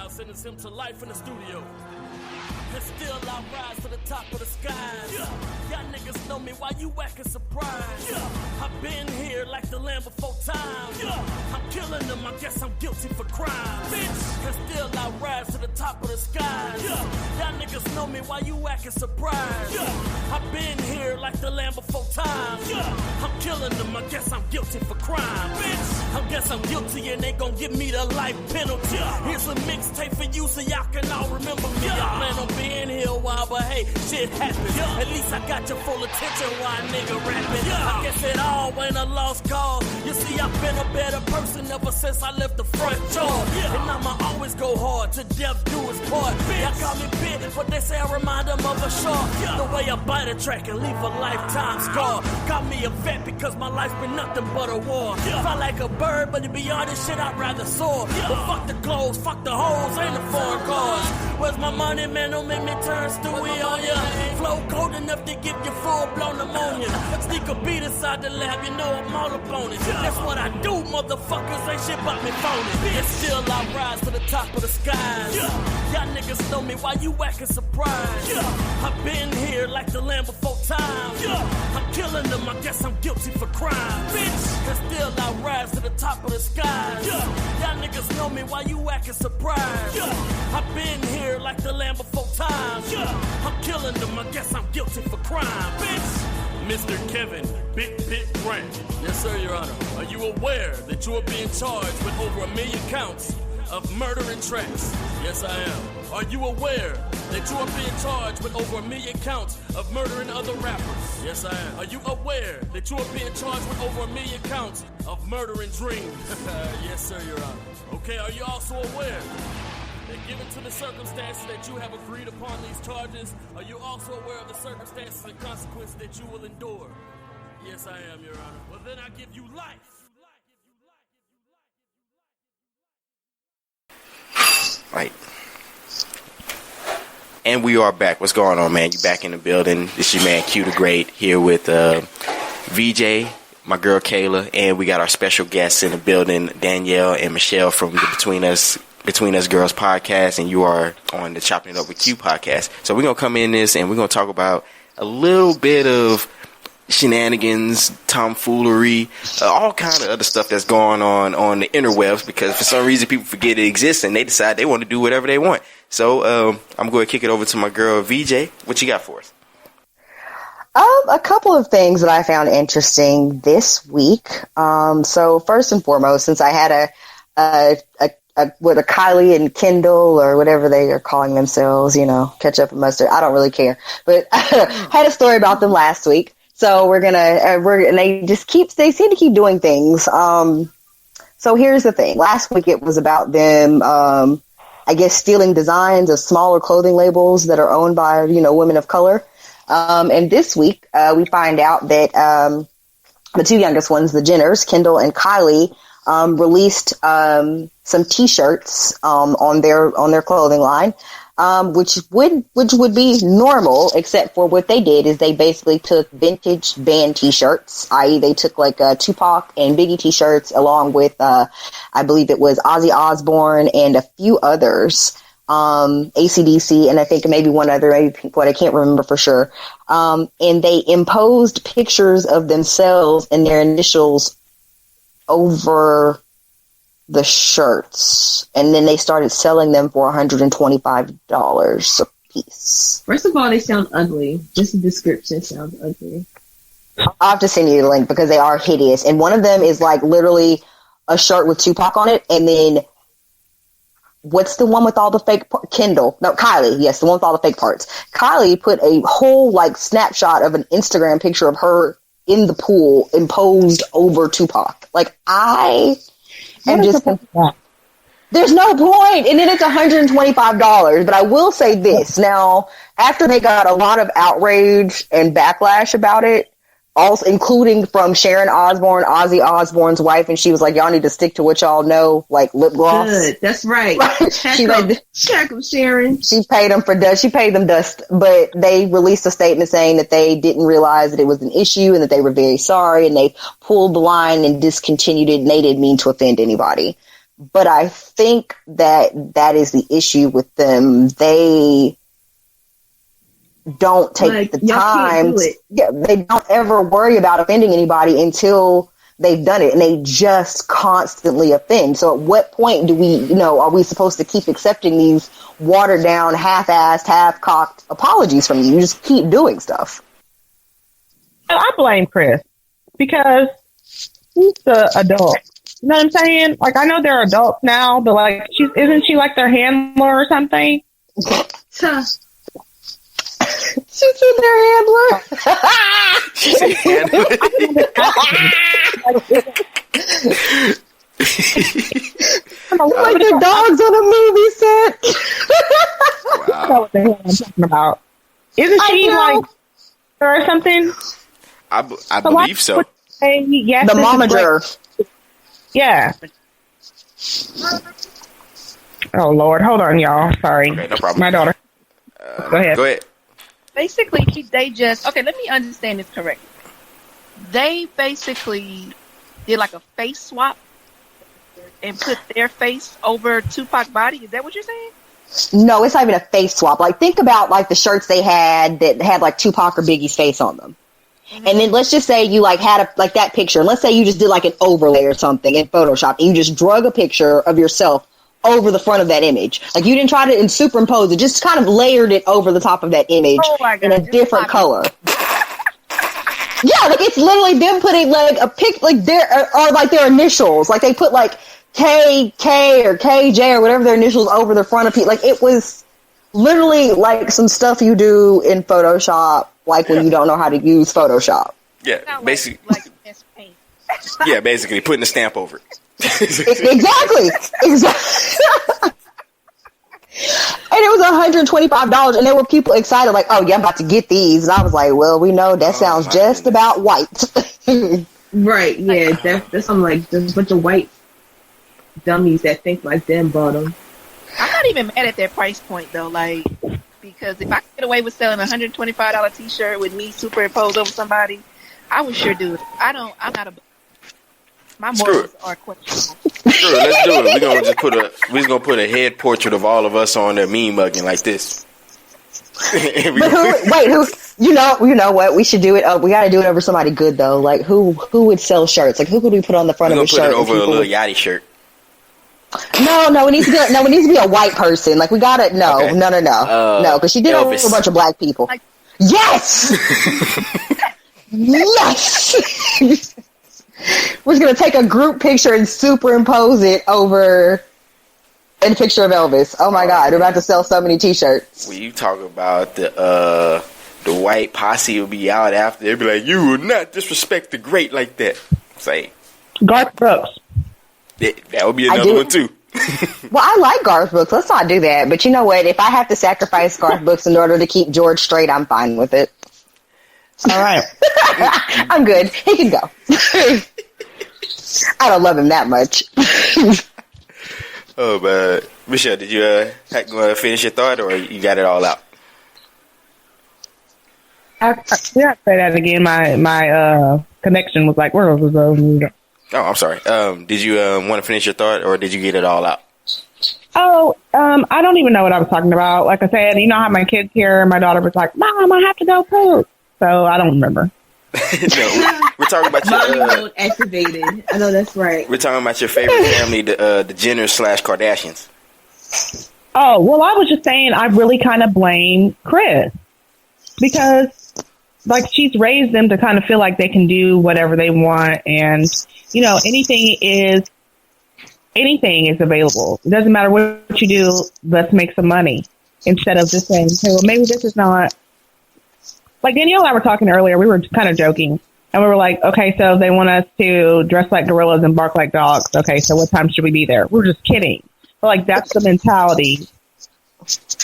Sentence him to life in the studio. And still I rise to the top of the skies. Y'all niggas know me, why you acting surprised? I've been here like the land before time. I'm killing them, I guess I'm guilty for crime. Bitch, and still I rise to the top of the skies. Y'all niggas know me, why you acting surprised? I've been here like the land before time. I'm killing them, I guess I'm guilty for crime. Bitch, I guess I'm guilty and they gon' give me the life penalty. Here's a mixtape for you so y'all can all remember me. I plan on being here a while, but hey, shit happens. At least I got your full attention while a nigga rapping. I guess it all ain't a lost cause. You see, I've been a better person ever since I left the front door. And I'ma always go hard to death do his part. Y'all call me big, but they say I remind them of a shark. The way I bite a track and leave a lifetime scar. Got me a vet because my life's been nothing but a war. Fly like a bird, but to be honest, shit, I'd rather soar. But fuck the clothes, fuck the hoes, ain't the foreign cars. Where's my money, man? Don't make me turn Stewie on ya. Flow cold enough to give you full-blown pneumonia. Sneak a beat inside the lab, you know I'm all up on it. That's what I do, motherfuckers, ain't shit about me phony. And still I rise to the top of the skies. Y'all niggas know me, why you acting surprised? I've been here like the land before time. I'm killing them, I guess I'm guilty for crime. Bitch, and still I rise to the top of the skies. Y'all niggas know me, why you acting surprised? I've been here like the land before time. I'm killing them, I guess I'm guilty for crime. Bitch. Mr. Kevin, Big Grant. Yes, sir, Your Honor. Are you aware that you are being charged with over 1 million counts of murdering tracks? Yes, I am. Are you aware that you are being charged with over 1 million counts of murdering other rappers? Yes, I am. Are you aware that you are being charged with over 1 million counts of murdering dreams? Yes, sir, Your Honor. Okay, are you also aware that given to the circumstances that you have agreed upon these charges, are you also aware of the circumstances and consequences that you will endure? Yes, I am, Your Honor. Well, then I give you life. Right. And we are back. What's going on, man? You back in the building. This your man Q the Great here with VJ, my girl Kayla, and we got our special guests in the building, Danielle and Michelle from the Between Us Girls podcast, and you are on the Chopping It Up with Q podcast. So we're going to come in this and we're going to talk about a little bit of shenanigans, tomfoolery, all kind of other stuff that's going on the interwebs, because for some reason people forget it exists and they decide they want to do whatever they want. So I'm going to kick it over to my girl VJ. What you got for us? A couple of things that I found interesting this week. So first and foremost, since I had a Kylie and Kendal or whatever they are calling themselves, ketchup and mustard, I don't really care. But I had a story about them last week. So they seem to keep doing things. So here's the thing. Last week it was about them, I guess, stealing designs of smaller clothing labels that are owned by, women of color. And this week we find out that the two youngest ones, the Jenners, Kendal and Kylie, released some T-shirts on their clothing line. Which would be normal, except for what they did is they basically took vintage band T-shirts, i.e. they took like Tupac and Biggie T-shirts along with, I believe it was Ozzy Osbourne and a few others, AC/DC, and I think maybe one other, but I can't remember for sure. And they imposed pictures of themselves and their initials over the shirts, and then they started selling them for $125 a piece. First of all, they sound ugly. Just the description sounds ugly. I'll have to send you the link because they are hideous. And one of them is like literally a shirt with Tupac on it, and then what's the one with all the fake Kylie, yes, the one with all the fake parts. Kylie put a whole like snapshot of an Instagram picture of her in the pool imposed over Tupac. Like and just there's no point, and then it's $125. But I will say this now: after they got a lot of outrage and backlash about it, also including from Sharon Osbourne, Ozzy Osbourne's wife, and she was like, "Y'all need to stick to what y'all know, like lip gloss." Good, that's right. Check them, Sharon. She paid them for dust. She paid them dust, but they released a statement saying that they didn't realize that it was an issue and that they were very sorry, and they pulled the line and discontinued it, and they didn't mean to offend anybody. But I think that is the issue with them. They don't take the time. They don't ever worry about offending anybody until they've done it, and they just constantly offend. So at what point do we, are we supposed to keep accepting these watered down, half-assed, half-cocked apologies from you? You just keep doing stuff. I blame Chris because he's the adult. You know what I'm saying? Like, I know they're adults now, but like, isn't she like their handler or something? She's in their handler. She's a handler. Like the dogs on a movie set. Wow. I know what the hell I'm talking about. Isn't she like or something? I believe so. Yes, the momager. Yeah. Oh Lord, hold on, y'all. Sorry, okay, no problem. My daughter. Go ahead. Basically, they just let me understand this correctly. They basically did like a face swap and put their face over Tupac's body. Is that what you're saying? No, it's not even a face swap. Like, think about like the shirts they had that had like Tupac or Biggie's face on them. Mm-hmm. And then let's just say you like had that picture. Let's say you just did like an overlay or something in Photoshop, and you just drug a picture of yourself over the front of that image. Like, you didn't try to superimpose it, just kind of layered it over the top of that image in a different color. Yeah, like it's literally them putting like a pic, like their initials. Like they put like KK or KJ or whatever their initials over the front of people. Like it was literally like some stuff you do in Photoshop, like when you don't know how to use Photoshop. Yeah, basically. Yeah, basically putting a stamp over it. Exactly. And it was $125, and there were people excited, like, "Oh yeah, I'm about to get these." And I was like, "Well, we know that sounds just about white." Right? Yeah, that's something like there's a bunch of white dummies that think like them bought them. I'm not even mad at their price point though, like, because if I could get away with selling a $125 T-shirt with me superimposed over somebody, I would sure do it. I'm not a. My morals are questionable. Sure, let's do it. We're just gonna put a head portrait of all of us on there mean mugging like this. But who? You know what? We should do it. We got to do it over somebody good though. Like who would sell shirts? Like who could we put on the front of a shirt? Put it over a little Yachty shirt. No, it needs to be a white person. Like we gotta no, because she did it with a bunch of black people. Yes, yes. We're just gonna take a group picture and superimpose it over a picture of Elvis. Oh my God, we're about to sell so many T-shirts. When you talk about the the white posse will be out after. They'll be like, you will not disrespect the great like that. Say, Garth Brooks. That would be another one too. Well, I like Garth Brooks. Let's not do that. But you know what? If I have to sacrifice Garth Brooks in order to keep George straight, I'm fine with it. All right. I'm good. He can go. I don't love him that much. Oh, but Michelle, did you finish your thought, or you got it all out? I say that again. My connection was like, where was the? Oh, I'm sorry. Did you want to finish your thought, or did you get it all out? Oh, I don't even know what I was talking about. Like I said, you know how my kids here, my daughter was like, Mom, I have to go poop. So I don't remember. No, we're talking about your mode activated. I know that's right. We're talking about your favorite family, the Jenners / Kardashians. Oh, well, I was just saying I really kind of blame Chris because, like, she's raised them to kind of feel like they can do whatever they want, and you know, anything is available. It doesn't matter what you do. Let's make some money instead of just saying, "Hey, well, maybe this is not." Like Danielle and I were talking earlier, we were kind of joking, and we were like, "Okay, so they want us to dress like gorillas and bark like dogs. Okay, so what time should we be there?" We're just kidding. But like that's the mentality.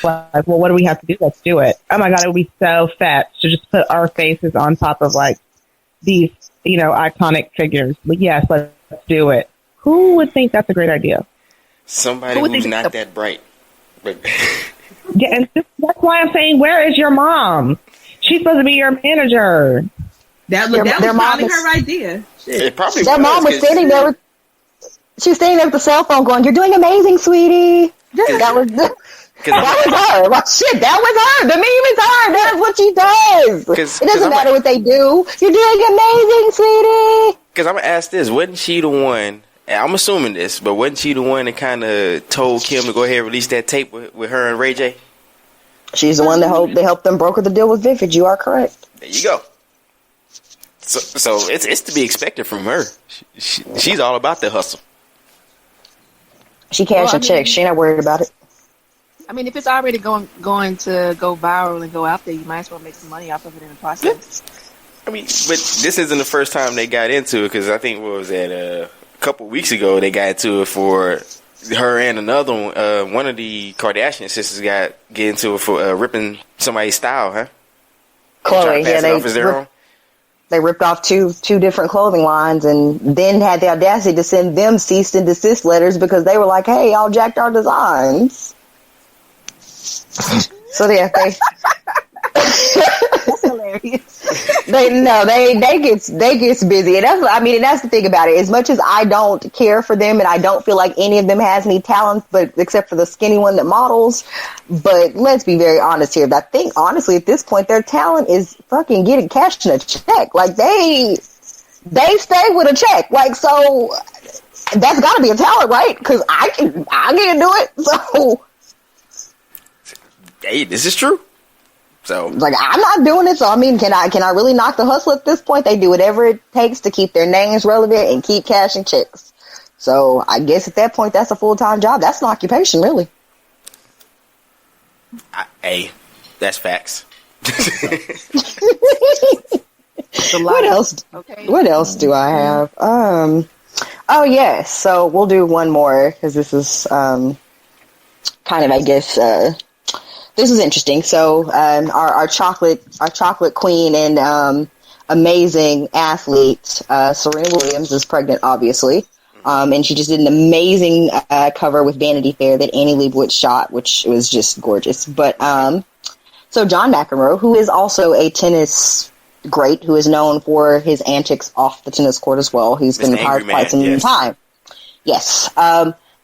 Like, well, what do we have to do? Let's do it. Oh my God, it would be so fetch to just put our faces on top of like these, you know, iconic figures. But yes, let's do it. Who would think that's a great idea? Somebody who's not that bright. Yeah, and that's why I'm saying, where is your mom? She's supposed to be your manager. That was probably her idea. Shit. It probably that mom was standing there with. She was standing there with the cell phone, going, "You're doing amazing, sweetie." That was her. Well, shit, that was her. The meme is her. That's what she does. It doesn't matter what they do. You're doing amazing, sweetie. Because I'm gonna ask this: wasn't she the one? And I'm assuming this, but wasn't she the one that kind of told Kim to go ahead and release that tape with her and Ray J? She's the one that helped them broker the deal with Vivid. You are correct. There you go. So it's to be expected from her. She's all about the hustle. She cashing checks. She ain't not worried about it. I mean, if it's already going to go viral and go out there, you might as well make some money off of it in the process. I mean, but this isn't the first time they got into it, because I think, what was that, a couple weeks ago they got into it for her and another one. One of the Kardashian sisters get into it for ripping somebody's style, huh? Chloe, they ripped off two different clothing lines and then had the audacity to send them cease and desist letters because they were like, "Hey, y'all jacked our designs." So yeah, that's hilarious. They gets busy, and that's the thing about it. As much as I don't care for them, and I don't feel like any of them has any talent, but except for the skinny one that models. But let's be very honest here. I think honestly, at this point, their talent is fucking getting cashed in a check. Like they stay with a check. Like, so that's got to be a talent, right? Because I can't do it. So hey, this is true. So, like, I'm not doing it. So, I mean, can I really knock the hustle at this point? They do whatever it takes to keep their names relevant and keep cashing checks. So, I guess at that point, that's a full-time job. That's an occupation, really. Hey, that's facts. What else? Okay. What else do I have? Oh yes. So we'll do one more because this is kind of, I guess. This is interesting. So, our chocolate queen and amazing athlete, Serena Williams, is pregnant, obviously, and she just did an amazing cover with Vanity Fair that Annie Leibovitz shot, which was just gorgeous. But so John McEnroe, who is also a tennis great, who is known for his antics off the tennis court as well. He's been retired quite some time. Yes.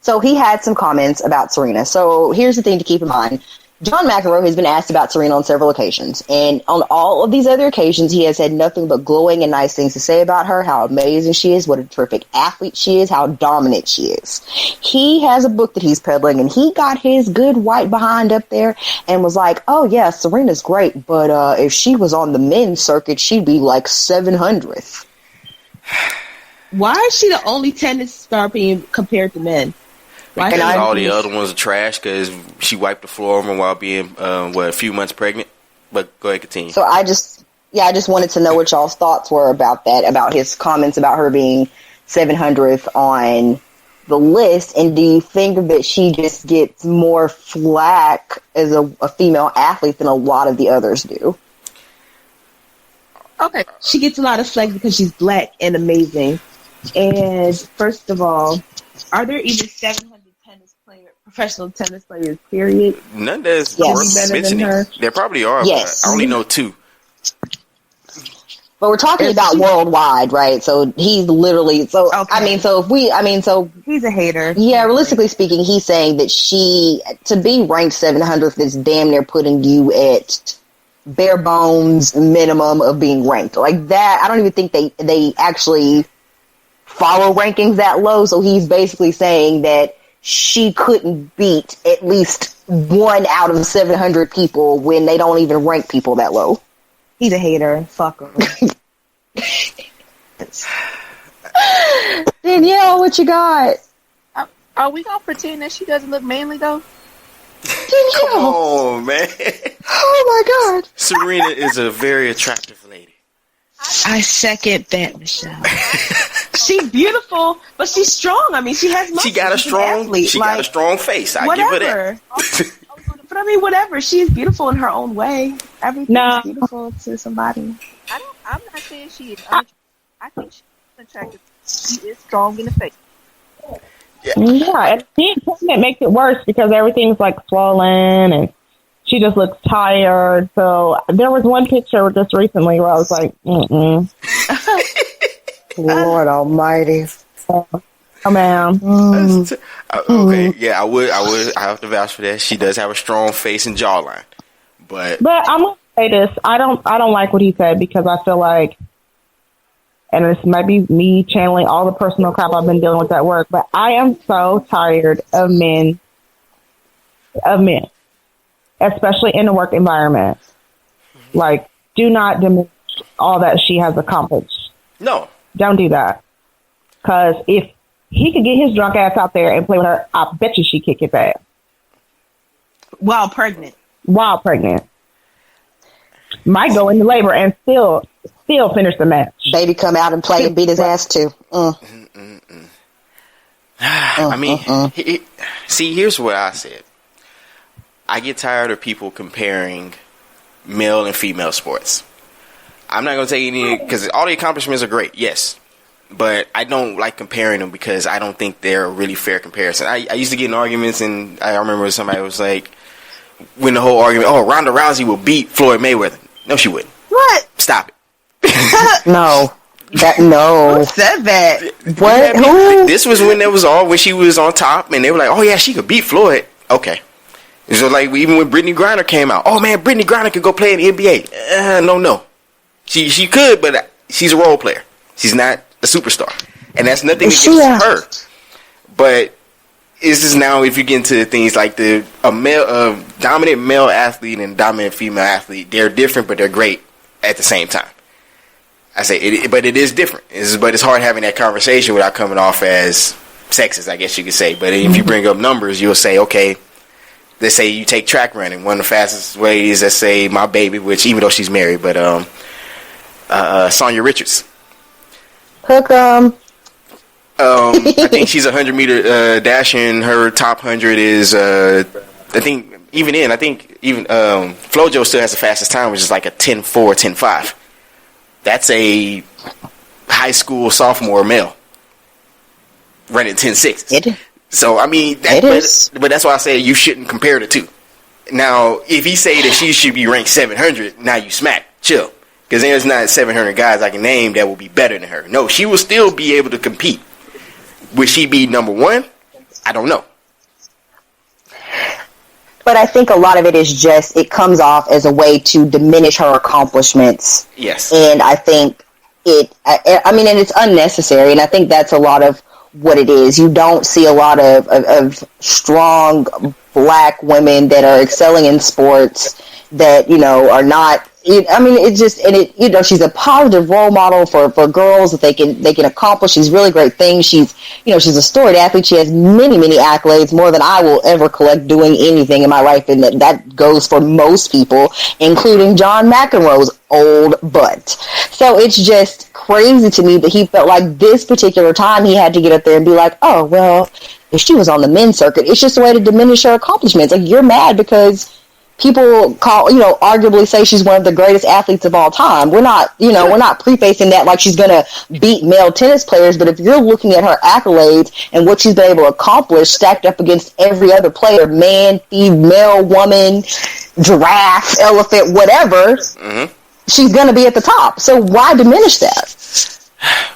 So he had some comments about Serena. So here's the thing to keep in mind. John McEnroe has been asked about Serena on several occasions, and on all of these other occasions, he has had nothing but glowing and nice things to say about her, how amazing she is, what a terrific athlete she is, how dominant she is. He has a book that he's peddling, and he got his good white behind up there and was like, "Oh yeah, Serena's great, but if she was on the men's circuit, she'd be like 700th." Why is she the only tennis star being compared to men? Because all the other ones are trash because she wiped the floor over while being, a few months pregnant. But go ahead, continue. So I just wanted to know what y'all's thoughts were about that, about his comments about her being 700th on the list, and do you think that she just gets more flack as a female athlete than a lot of the others do? Okay, she gets a lot of flack because she's black and amazing. And first of all, are there even 700 professional tennis players, period? None that's better than her. There probably are, yes. but I only know 2. But we're talking about worldwide, right? So he's literally, so, okay. So he's a hater. Yeah, realistically speaking, he's saying that to be ranked 700th is damn near putting you at bare bones minimum of being ranked. Like that, I don't even think they actually follow rankings that low, so he's basically saying that she couldn't beat at least 1 out of 700 people when they don't even rank people that low. He's a hater. Fuck him. Danielle, what you got? Are we gonna pretend that she doesn't look manly though? Danielle. Come on, man. Oh my God. Serena is a very attractive lady. I second that, Michelle. She's beautiful, but she's strong. I mean, she has muscles. She got a strong face. I give her that. But I mean, whatever. She's beautiful in her own way. Everything's beautiful to somebody. I'm not saying she is unattractive. I think she's attractive. She is strong in the face. Yeah, and being pregnant makes it worse because everything's like swollen and she just looks tired. So there was one picture just recently where I was like, Lord Almighty. Oh man. Okay, yeah, I have to vouch for that. She does have a strong face and jawline, but I'm gonna say this: I don't like what he said because I feel like, and this might be me channeling all the personal crap I've been dealing with at work, but I am so tired of men, especially in the work environment. Like, do not diminish all that she has accomplished. No. Don't do that. Because if he could get his drunk ass out there and play with her, I bet you she kick his ass. While pregnant. Might go into labor and still finish the match. Baby come out and play and beat his ass too. I mean, see, here's what I said. I get tired of people comparing male and female sports. I'm not going to take any, because all the accomplishments are great, yes. But I don't like comparing them because I don't think they're a really fair comparison. I used to get in arguments, and I remember somebody was like, when the whole argument, Ronda Rousey will beat Floyd Mayweather. No, she wouldn't. What? Stop it. No. Who said that? What? Who? This was when she was on top, and they were like, oh yeah, she could beat Floyd. Okay. So like, even when Brittany Griner came out, oh man, Brittany Griner could go play in the NBA. No. She could, but she's a role player. She's not a superstar, and that's nothing against her. But this is now, if you get into things like a dominant male athlete and dominant female athlete, they're different, but they're great at the same time. I say but it is different. But it's hard having that conversation without coming off as sexist, I guess you could say. But if you bring up numbers, you'll say, okay, let's say you take track running. One of the fastest ways, let's say my baby, which even though she's married, but Sonya Richards. Hook 'em. I think she's 100-meter dashing. Her top 100 is, I think Flojo still has the fastest time, which is like a 10.4, 10.5. That's a high school sophomore male running 10.6. So, I mean, but that's why I say you shouldn't compare the two. Now, if he say that she should be ranked 700, now you smack. Chill. Because there's not 700 guys I can name that will be better than her. No, she will still be able to compete. Would she be number one? I don't know. But I think a lot of it is just, it comes off as a way to diminish her accomplishments. Yes. And I think and it's unnecessary. And I think that's a lot of what it is. You don't see a lot of strong black women that are excelling in sports that, are not I mean, it just, and it, you know, she's a positive role model for girls that they can accomplish these really great things. She's, you know, she's a storied athlete. She has many accolades, more than I will ever collect doing anything in my life, and that goes for most people, including John McEnroe's old butt. So it's just crazy to me that he felt like this particular time he had to get up there and be like, oh, well, if she was on the men's circuit, it's just a way to diminish her accomplishments. Like, you're mad because people arguably say she's one of the greatest athletes of all time. We're not prefacing that like she's going to beat male tennis players, but if you're looking at her accolades and what she's been able to accomplish stacked up against every other player, man, female, woman, giraffe, elephant, whatever, she's going to be at the top. So why diminish that?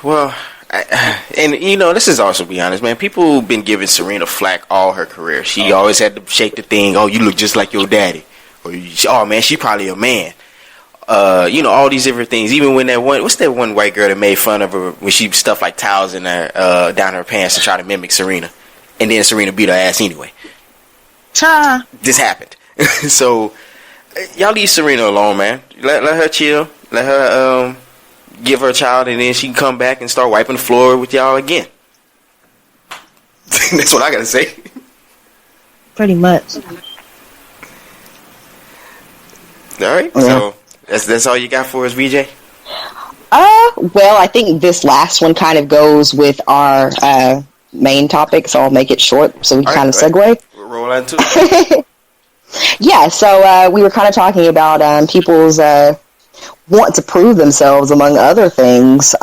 Well, and you know, this is also, be honest, man, people been giving Serena flack all her career. She always had to shake the thing, oh, you look just like your daddy, or oh man, she probably a man. You know, all these different things. Even when what's that one white girl that made fun of her when she stuffed like towels in her down her pants to try to mimic Serena, and then Serena beat her ass anyway. This happened. So y'all leave Serena alone, man. Let her chill. Let her give her a child, and then she can come back and start wiping the floor with y'all again. That's what I gotta say. Pretty much. All right, so that's all you got for us, VJ? Well, I think this last one kind of goes with our main topic, so I'll make it short so we can kind of segue. We'll roll into it. Yeah, so we were kind of talking about people's want to prove themselves, among other things.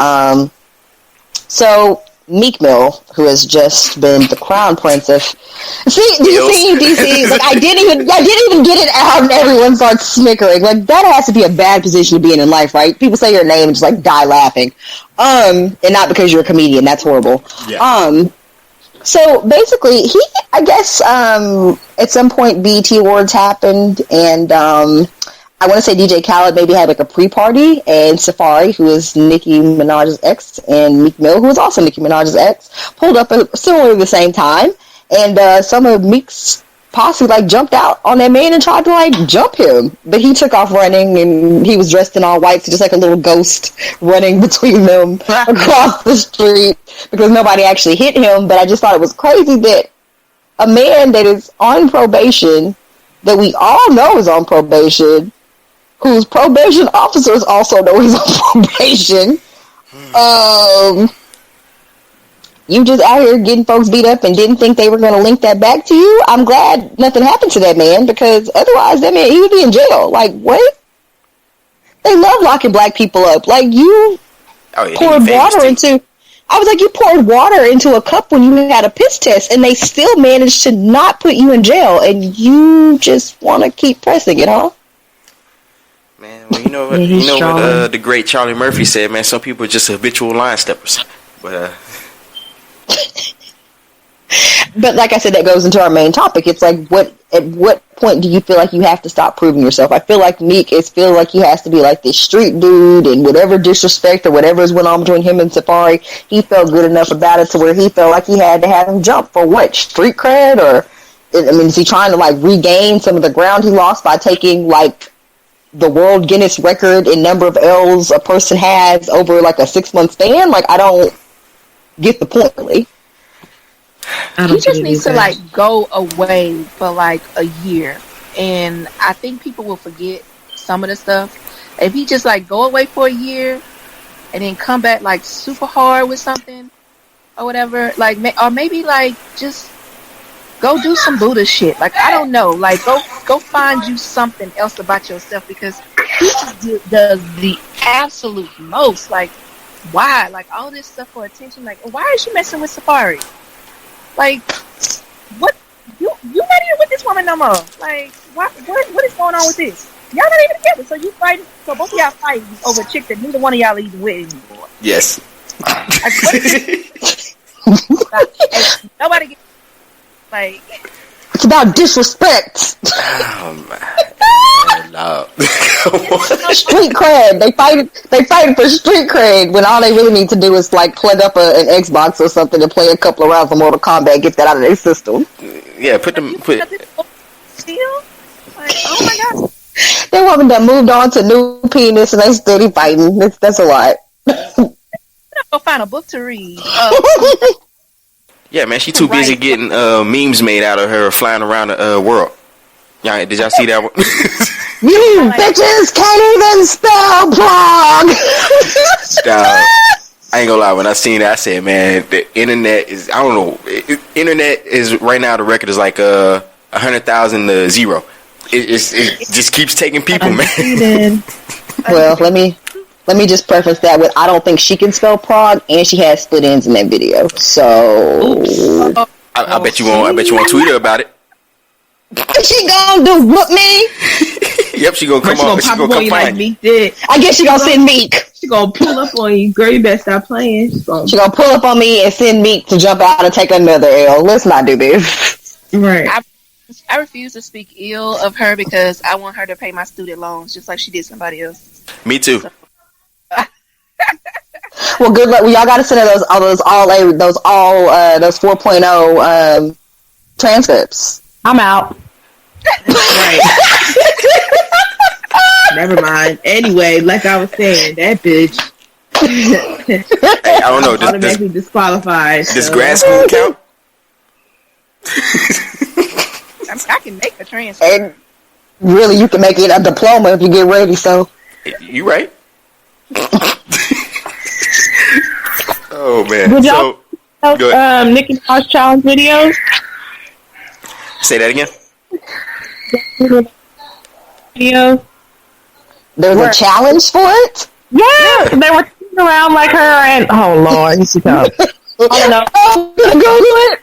So Meek Mill, who has just been the crown prince of DC, like I didn't even get it out, and everyone starts snickering. Like, that has to be a bad position to be in life, right? People say your name and just like die laughing, and not because you're a comedian. That's horrible. Yeah. So basically, I guess at some point BET Awards happened, and I want to say DJ Khaled maybe had like a pre-party, and Safaree, who is Nicki Minaj's ex, and Meek Mill, who is also Nicki Minaj's ex, pulled up at similarly the same time, and some of Meek's posse like jumped out on that man and tried to like jump him, but he took off running, and he was dressed in all white, so just like a little ghost running between them across the street, because nobody actually hit him. But I just thought it was crazy that a man that is on probation, that we all know is on probation, whose probation officers also know he's on probation. You just out here getting folks beat up and didn't think they were going to link that back to you. I'm glad nothing happened to that man, because otherwise that man, he would be in jail. Like, what? They love locking black people up. Like, you poured water into... I was like, you poured water into a cup when you had a piss test, and they still managed to not put you in jail, and you just want to keep pressing it, huh? Man, well, you know what the great Charlie Murphy said, man, some people are just habitual line steppers. But like I said, that goes into our main topic. It's like, at what point do you feel like you have to stop proving yourself? I feel like Meek feels like he has to be like this street dude, and whatever disrespect or whatever is went on between him and Safaree, he felt good enough about it to where he felt like he had to have him jump for what? Street cred? Or, I mean, is he trying to like regain some of the ground he lost by taking like the world Guinness record in number of L's a person has over like a 6-month span? Like, I don't get the point, really. He just needs to like go away for like a year, and I think people will forget some of the stuff if he just like go away for a year and then come back like super hard with something or whatever. Like, or maybe like just go do some Buddha shit. Like, I don't know. Like, go find you something else about yourself, because he just does the absolute most. Like, why? Like, all this stuff for attention. Like, why is you messing with Safaree? Like, what? You not even with this woman no more. Like, what is going on with this? Y'all not even together, so you fighting. So both of y'all fighting over a chick that neither one of y'all even with anymore. Yes. Like, nobody gets, like, it's about disrespect. Oh man, no. Street cred. They fighting for street cred when all they really need to do is like plug up an Xbox or something and play a couple of rounds of Mortal Kombat, get that out of their system. Yeah, still. Like, oh my god. That woman that moved on to new penis and they steady fighting. That's a lot. Go find a book to read. Yeah, man, she too busy getting memes made out of her flying around the world. Yeah, did y'all see that one? You bitches can't even spell blog. I ain't gonna lie. When I seen that, I said, man, the internet is, I don't know. Internet is right now, the record is like 100,000 to 0. It just keeps taking people, man. Well, let me just preface that with I don't think she can spell Prague, and she has split ends in that video. So I bet you won't. I bet you won't tweet her about it. She gonna do what me? Yep, she gonna come on. She gonna come find Meek did. I guess she gonna send Meek. She gonna pull up on you. Girl, you better stop playing. She gonna pull up on me and send Meek to jump out and take another L. Let's not do this. Right. I refuse to speak ill of her because I want her to pay my student loans just like she did somebody else. Me too. So. Well, good luck. Well, y'all got to send her those 4.0 transcripts. I'm out. Right. Never mind. Anyway, like I was saying, that bitch. Hey, I don't know. Automatically disqualified. Does grad school count? I can make a transcript. And really, you can make it a diploma if you get ready. So you right. Oh man. Would y'all Nikki Minaj challenge videos? Say that again. Videos. There's a challenge for it. Yeah, they were sitting around like her and oh lord, you should come. Falling over. Oh, go do it.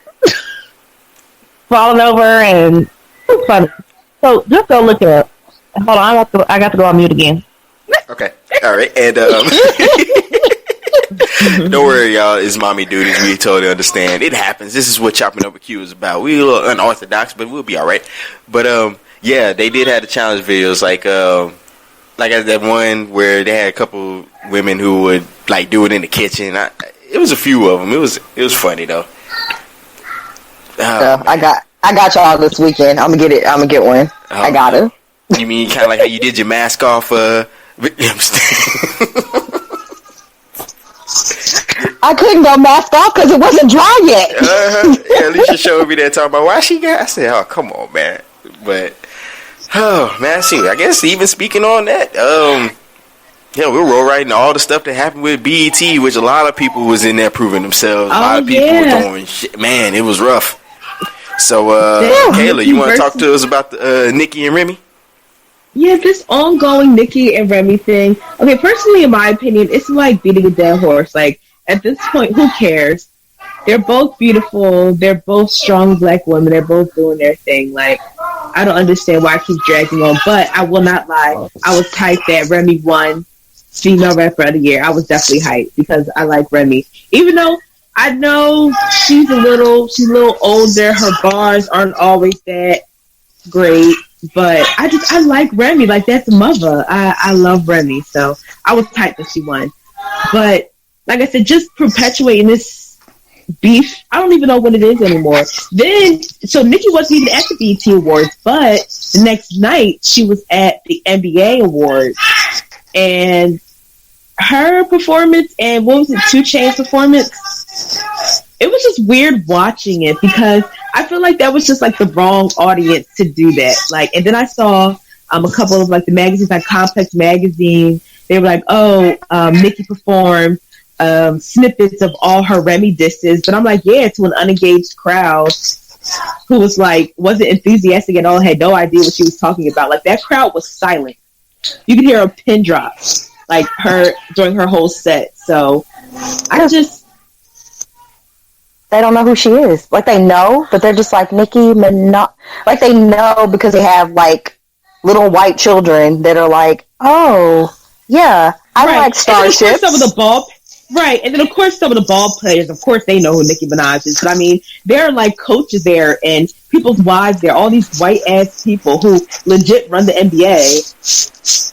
Falling over and it's funny. So just go look it up. Hold on, I got to go on mute again. Okay. All right. And don't worry, y'all. It's mommy duties. We totally understand. It happens. This is what Chopping Up with Q is about. We a little unorthodox, but we'll be all right. But yeah, they did have the challenge videos, like that one where they had a couple women who would like do it in the kitchen. It was a few of them. It was funny though. I got y'all this weekend. I'm gonna get one. I got it. You mean kind of like how you did your mask off? I couldn't go mask off because it wasn't dry yet. Yeah, Alicia showed me that talking about why she got. I said, "Oh, come on, man." But oh man, see, I guess even speaking on that, yeah, we'll roll right into all the stuff that happened with BET, which a lot of people was in there proving themselves. A lot of people were throwing shit. Man, it was rough. So, Kayla, you want to talk to us about the Nikki and Remy? Yeah, this ongoing Nikki and Remy thing. Okay, personally, in my opinion, it's like beating a dead horse. Like, at this point, who cares? They're both beautiful. They're both strong black women. They're both doing their thing. Like, I don't understand why I keep dragging on. But I will not lie. I was hyped that Remy won Female Rapper of the Year. I was definitely hyped because I like Remy. Even though I know she's a little older. Her bars aren't always that great. But I like Remy. Like, that's mother. I love Remy. So I was hyped that she won. But like I said, just perpetuating this beef. I don't even know what it is anymore. Then, so Nikki wasn't even at the BET Awards, but the next night she was at the NBA Awards. And her performance and what was it, 2 Chainz performance? It was just weird watching it because I feel like that was just like the wrong audience to do that. Like, and then I saw a couple of like the magazines, like Complex Magazine. They were like, "Oh, Nikki performed snippets of all her Remy disses," but I'm like, yeah, to an unengaged crowd who was like wasn't enthusiastic at all, had no idea what she was talking about. Like, that crowd was silent. You could hear a pin drop, like her during her whole set. So they don't know who she is. Like, they know, but they're just like, Nicki Minaj. Like, they know because they have, like, little white children that are like, oh, yeah, I like Starships. Some of the ball... Right, and then, of course, some of the ball players, of course, they know who Nicki Minaj is. But, I mean, there are, like, coaches there and people's wives there, all these white-ass people who legit run the NBA.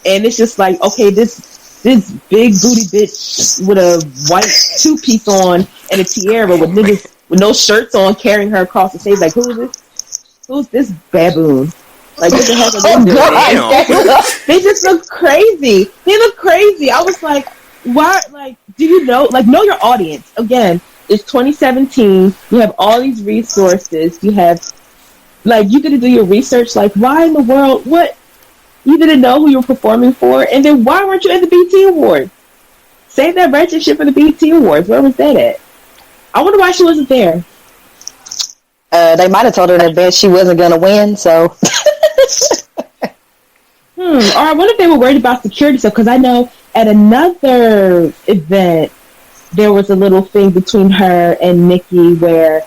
And it's just like, okay, this big booty bitch with a white 2-piece on and a tiara with niggas with no shirts on carrying her across the stage. Like, who is this? Who's this baboon? Like, what the heck are they doing? They just look crazy. They look crazy. I was like, why? Like, do you know? Like, know your audience. Again, it's 2017. You have all these resources. You have, like, you got to do your research. Like, why in the world? What? You didn't know who you were performing for, and then why weren't you at the BT Awards? Save that ratchet shit for the BT Awards. Where was that at? I wonder why she wasn't there. They might have told her in advance she wasn't going to win, so. Or I wonder if they were worried about security stuff, because I know at another event, there was a little thing between her and Nikki where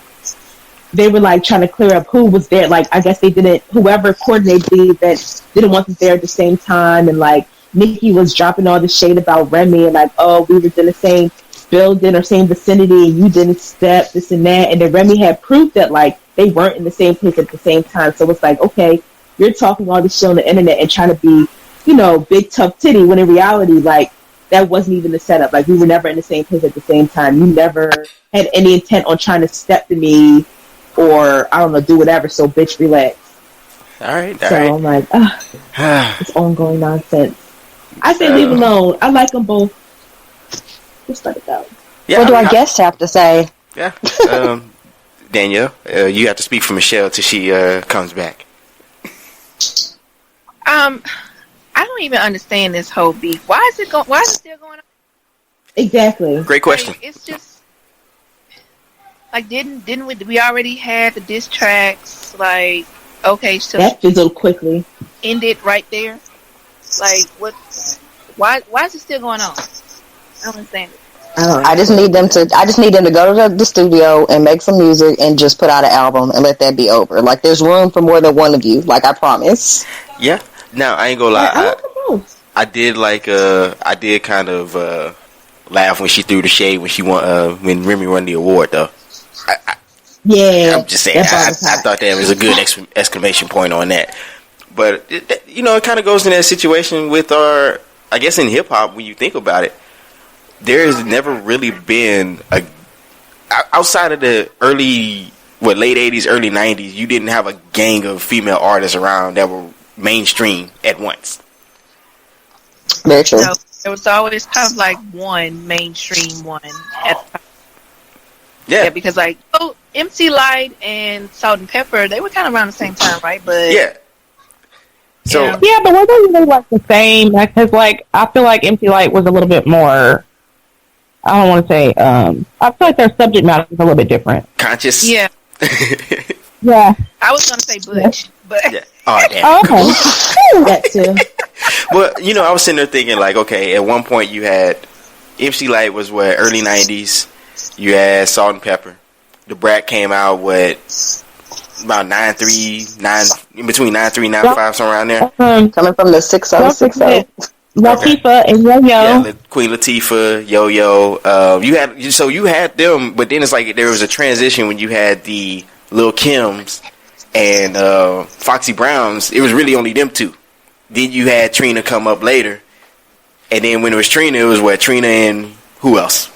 they were, like, trying to clear up who was there. Like, I guess they didn't, whoever coordinated the event didn't want them there at the same time, and, like, Nikki was dropping all the shade about Remy, and, like, oh, we were in the same building or same vicinity, and you didn't step, this and that, and then Remy had proof that, like, they weren't in the same place at the same time. So it's like, okay, you're talking all this shit on the internet and trying to be, you know, big tough titty, when in reality, like, that wasn't even the setup. Like, we were never in the same place at the same time. You never had any intent on trying to step to me or, I don't know, do whatever. So, bitch, relax. All right. I'm like, it's ongoing nonsense. I say leave alone. I like them both. Just let it go. Yeah, what do our guests have to say? Yeah. Danielle, you have to speak for Michelle till she comes back. I don't even understand this whole beef. Why is it still going on? Exactly. Great question. Like, it's just like didn't we already had the diss tracks? Like, okay, so that fizzled quickly. End it right there. Like, what? Why is it still going on? I don't understand it. I just need them to go to the studio and make some music and just put out an album and let that be over. Like, there's room for more than one of you. Like, I promise. Yeah. Now, I ain't gonna lie. I did kind of laugh when she threw the shade when Remy won the award, though. I'm just saying. I thought that was a good exclamation point on that. But it kind of goes in that situation with I guess in hip hop, when you think about it, there has never really been outside of the late 80s, early 90s, you didn't have a gang of female artists around that were mainstream at once. Very true. So there was always kind of like one mainstream one at the time. Yeah, because like MC Lyte and Salt and Pepper, they were kind of around the same time, right? But yeah. So yeah, but were they really like the same? Because like I feel like MC Lyte was a little bit more. I don't want to say. I feel like their subject matter is a little bit different. Conscious. Yeah. Yeah. I was gonna say Butch, but yeah. Oh damn. Okay. That too. Well, I was sitting there thinking like, okay, at one point you had MC Lyte was early 90s. You had Salt and Pepper. The Brat came out about 93, between 93 and 95, somewhere around there. Coming from the 6060. Latifah and Yo-Yo. Yeah, Queen Latifah, Yo-Yo. You had them, but then it's like there was a transition when you had the Lil' Kims and Foxy Browns. It was really only them two. Then you had Trina come up later, and then when it was Trina, it was Trina and who else?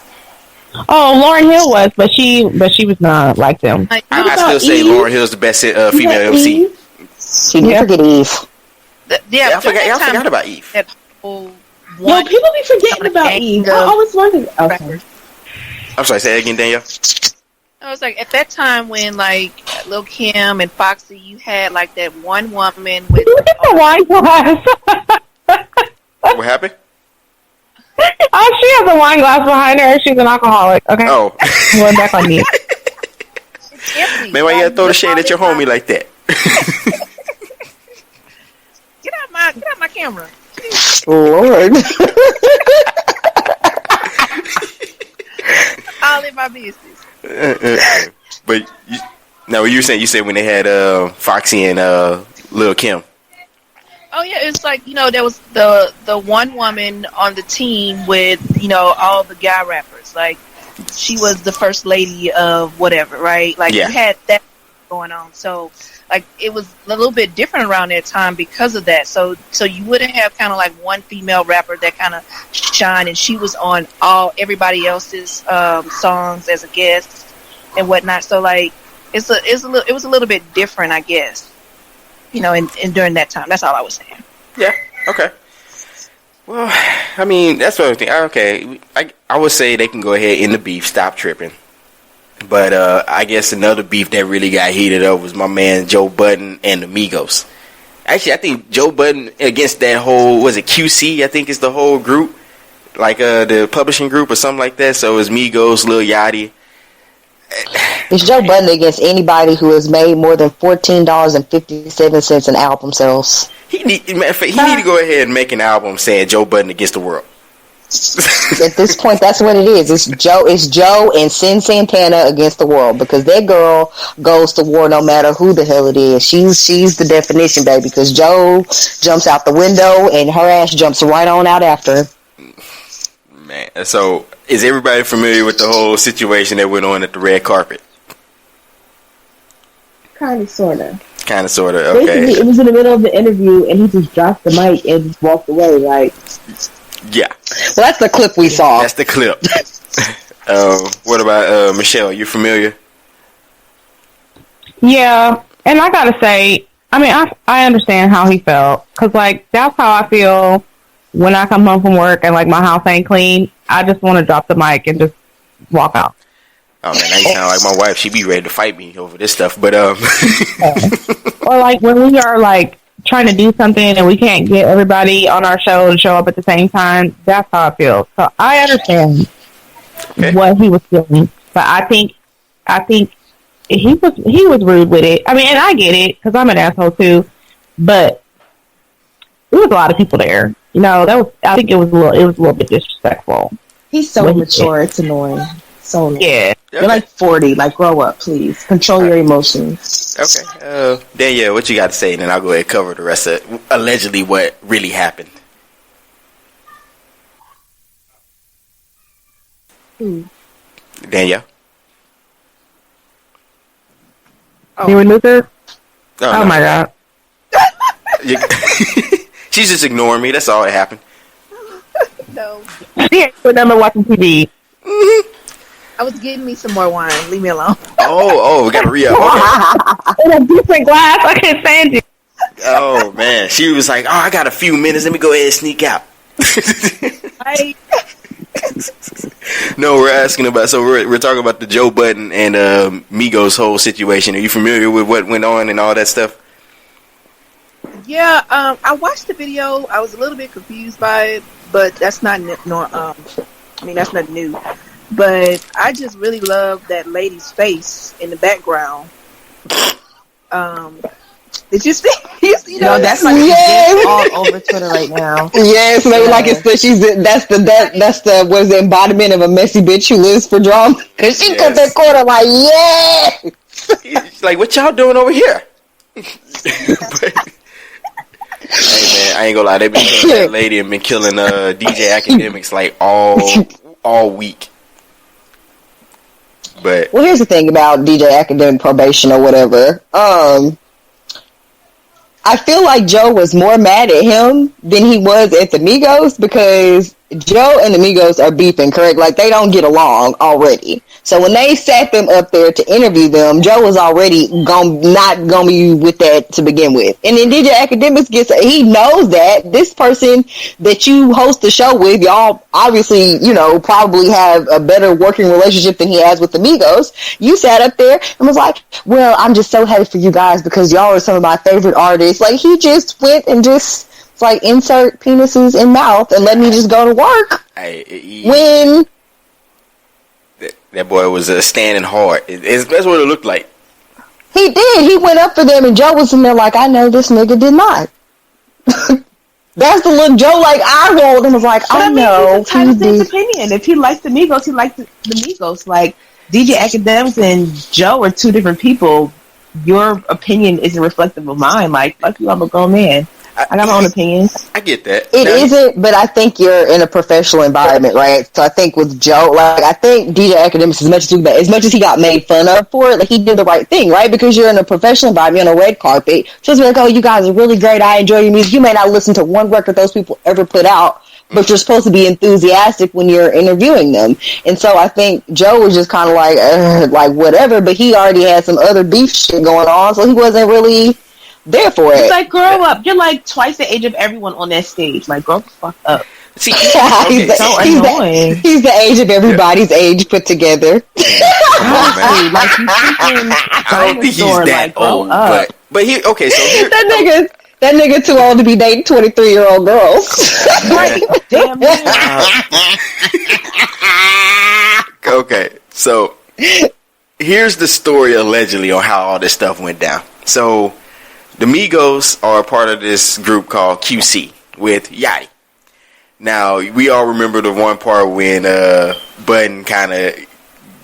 Oh, Lauryn Hill was, but she was not like them. I still say Lauryn Hill's the best female MC. She did forget Eve. I forgot about Eve. Yo, people be forgetting about Eve. I always wondered. Okay. I'm sorry, say that again, Danielle. I was like, at that time when like Lil' Kim and Foxy, you had like that one woman with the wine glass. What happened? Oh, she has a wine glass behind her. She's an alcoholic. Okay. Oh, we're back on mute. Man, why you gotta throw the shade at your homie like that? Get out my camera. Lord. All in my business. But you said when they had Foxy and Lil' Kim. Oh yeah, it's like there was the one woman on the team with all the guy rappers. Like she was the first lady of whatever, right? Like you had that going on. So like it was a little bit different around that time because of that. So you wouldn't have kind of like one female rapper that kind of shined, and she was on everybody else's songs as a guest and whatnot. So like it was a little bit different, I guess. in during that time. That's all I was saying. Yeah. Okay. Well, I mean, that's what I think. Okay, I would say they can go ahead in the beef, stop tripping. But I guess another beef that really got heated up was my man Joe Budden and the Migos. Actually, I think Joe Budden against that whole, was it QC? I think it's the whole group, like the publishing group or something like that. So it's Migos, Lil Yachty. It's Joe Budden against anybody who has made more than $14.57 in album sales. He need to go ahead and make an album saying Joe Budden against the world. At this point, that's what it is. It's Joe and Sin Santana against the world, because that girl goes to war no matter who the hell it is. She's the definition, baby, because Joe jumps out the window and her ass jumps right on out after her. Man, so is everybody familiar with the whole situation that went on at the red carpet? Kind of, sort of. Okay. Basically, it was in the middle of the interview, and he just dropped the mic and just walked away, like... Yeah. Well, that's the clip we saw. That's the clip. What about Michelle? You familiar? Yeah, and I gotta say, I mean, I understand how he felt, because, like, that's how I feel when I come home from work and, like, my house ain't clean. I just want to drop the mic and just walk out. Oh, man, I sound like my wife. She be ready to fight me over this stuff, but, Or, like, when we are, like, trying to do something and we can't get everybody on our show to show up at the same time, that's how I feel. So I understand what he was feeling, but I think he was rude with it. I mean, and I get it because I'm an asshole too, but there was a lot of people there. I think it was a little bit disrespectful. He's so mature, it's annoying. So annoying. Yeah. You're like 40, like grow up, please. Control your emotions. Okay. Danielle, what you got to say? And then I'll go ahead and cover the rest of allegedly what really happened. Danielle? You with Luther? Oh, my God. She's just ignoring me. That's all that happened. No. She ain't put them watching TV. Mm-hmm. I was getting me some more wine. Leave me alone. We got to re-up. Okay. In a different glass. I can't stand you. Oh, man. She was like, I got a few minutes. Let me go ahead and sneak out. No, we're asking about, so we're talking about the Joe Budden and Migos whole situation. Are you familiar with what went on and all that stuff? Yeah, I watched the video. I was a little bit confused by it, but that's not that's not new. But I just really love that lady's face in the background. Did you see? That's like all over Twitter right now. Yes, maybe like it's that's the was the embodiment of a messy bitch who lives for drama. Cause she cut that corner like, She's like, what y'all doing over here? Hey man, I ain't gonna lie, they been killing that lady and been killing DJ Academics like all week. But well, here's the thing about DJ Academic probation or whatever. I feel like Joe was more mad at him than he was at the Migos, because Joe and the Migos are beefing, correct? Like, they don't get along already. So when they sat them up there to interview them, Joe was already not gonna be with that to begin with. And then DJ Academics he knows that this person that you host the show with, y'all obviously, probably have a better working relationship than he has with the Migos. You sat up there and was like, well, I'm just so happy for you guys because y'all are some of my favorite artists. Like, he just went and just like insert penises in mouth and let me just go to work. When that boy was standing hard. That's what it looked like. He did. He went up for them, and Joe was in there like, I know this nigga did not. That's the look Joe like I rolled and was like, I know. He's entitled to his opinion. If he liked the Migos, he liked the Migos. Like, DJ Academics and Joe are two different people. Your opinion isn't reflective of mine. Like, fuck you, I'm a grown man. I got my own opinions. I get that. It isn't, but I think you're in a professional environment, right? So I think with Joe, like, I think DJ Academics, as much as he got made fun of for it, like, he did the right thing, right? Because you're in a professional environment, on a red carpet. Just be like, oh, you guys are really great. I enjoy your music. You may not listen to one record those people ever put out, but you're supposed to be enthusiastic when you're interviewing them. And so I think Joe was just kind of like whatever, but he already had some other beef shit going on, so he wasn't really there for it. It's like, grow up. You're like twice the age of everyone on that stage. Like, grow the fuck up. See, he's the age of everybody's age put together. Honestly, like you freaking I don't think he's that like, old, up. but he okay. So here, that nigga too old to be dating 23-year-old girls. Right? Damn man. Okay, so here's the story allegedly on how all this stuff went down. So the Migos are a part of this group called QC with Yachty. Now, we all remember the one part when Budden kind of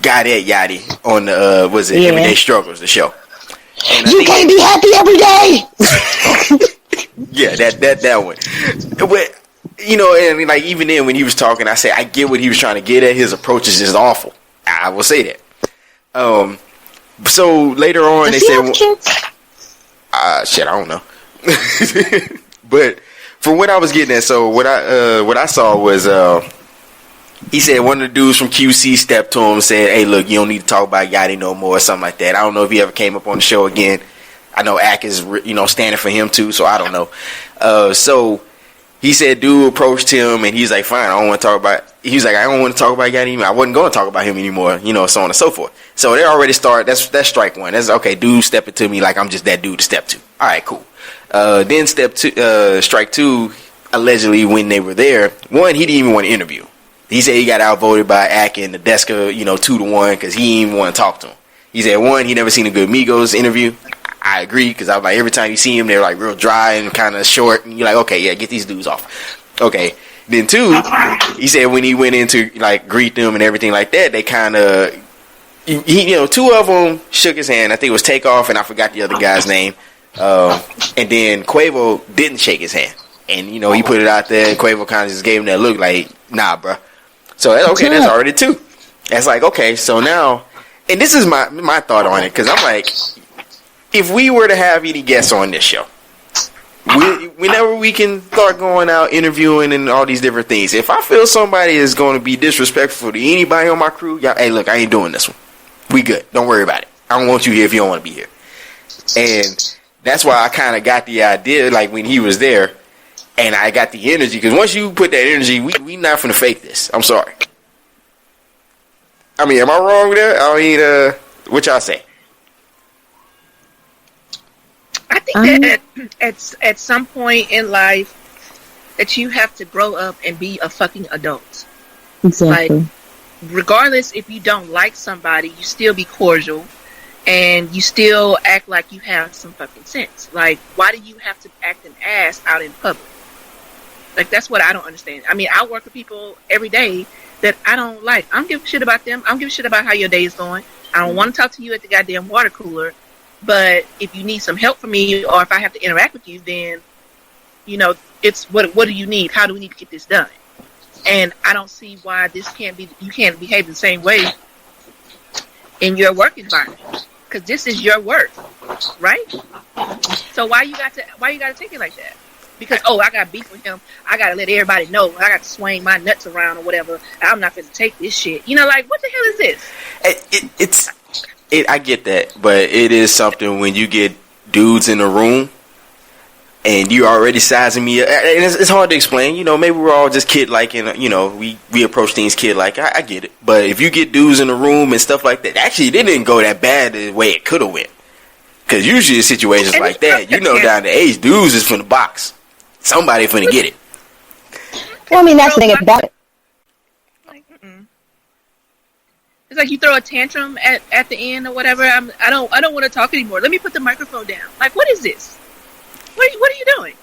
got at Yachty on the, Everyday Struggles, the show. You can't be happy every day! Yeah, that one. But, you know, and like even then when he was talking, I said, I get what he was trying to get at. His approach is just awful. I will say that. So later on, they said, shit, I don't know. But from what I was getting at, so what I saw was he said one of the dudes from QC stepped to him and said, hey, look, you don't need to talk about Yachty no more or something like that. I don't know if he ever came up on the show again. I know Ack is, standing for him too, so I don't know. So he said dude approached him and he's like, fine, I don't want to talk about, he's like, I don't want to talk about Yachty anymore. I wasn't going to talk about him anymore, so on and so forth. So they already started, that's strike one. That's okay, dude stepping to me like I'm just that dude to step to. All right, cool. Then strike two, allegedly when they were there, one, he didn't even want to interview. He said he got outvoted by Ack and the Deska, 2-1 because he didn't even want to talk to him. He said one, he never seen a good Migos interview. I agree because I was like, every time you see him, they're like real dry and kind of short, and you're like, okay, yeah, get these dudes off. Okay. Then two, he said when he went in to like greet them and everything like that, they kind of, two of them shook his hand. I think it was Takeoff and I forgot the other guy's name. And then Quavo didn't shake his hand, and he put it out there. And Quavo kind of just gave him that look like, nah, bruh. So okay, that's already two. That's like, okay, so now, and this is my thought on it, because I'm like, if we were to have any guests on this show, whenever we can start going out interviewing and all these different things, if I feel somebody is going to be disrespectful to anybody on my crew, y'all, hey, look, I ain't doing this one. We good. Don't worry about it. I don't want you here if you don't want to be here. And that's why I kind of got the idea, like when he was there, and I got the energy, because once you put that energy, we not finna fake this. I'm sorry. I mean, am I wrong there? I mean, what y'all say? I think that at some point in life that you have to grow up and be a fucking adult. Exactly. Like, regardless if you don't like somebody, you still be cordial and you still act like you have some fucking sense. Like, why do you have to act an ass out in public? Like, that's what I don't understand. I mean, I work with people every day that I don't like. I don't give a shit about them. I don't give a shit about how your day is going. I don't want to talk to you at the goddamn water cooler. But if you need some help from me, or if I have to interact with you, then, it's what do you need? How do we need to get this done? And I don't see why you can't behave the same way in your work environment, because this is your work, right? So why you got to take it like that? Because, I got beef with him, I got to let everybody know, I got to swing my nuts around or whatever, I'm not going to take this shit. Like, what the hell is this? I get that, but it is something when you get dudes in the room and you already sizing me up, and it's hard to explain. Maybe we're all just kid-like, and we approach things kid-like. I get it, but if you get dudes in the room and stuff like that, actually, it didn't go that bad the way it could have went. Because usually in situations like that, down the age, dudes is from the box. Somebody finna get it. Well, I mean, that's the thing about it. It's like you throw a tantrum at the end or whatever. I don't want to talk anymore. Let me put the microphone down. Like, what is this? What are you doing?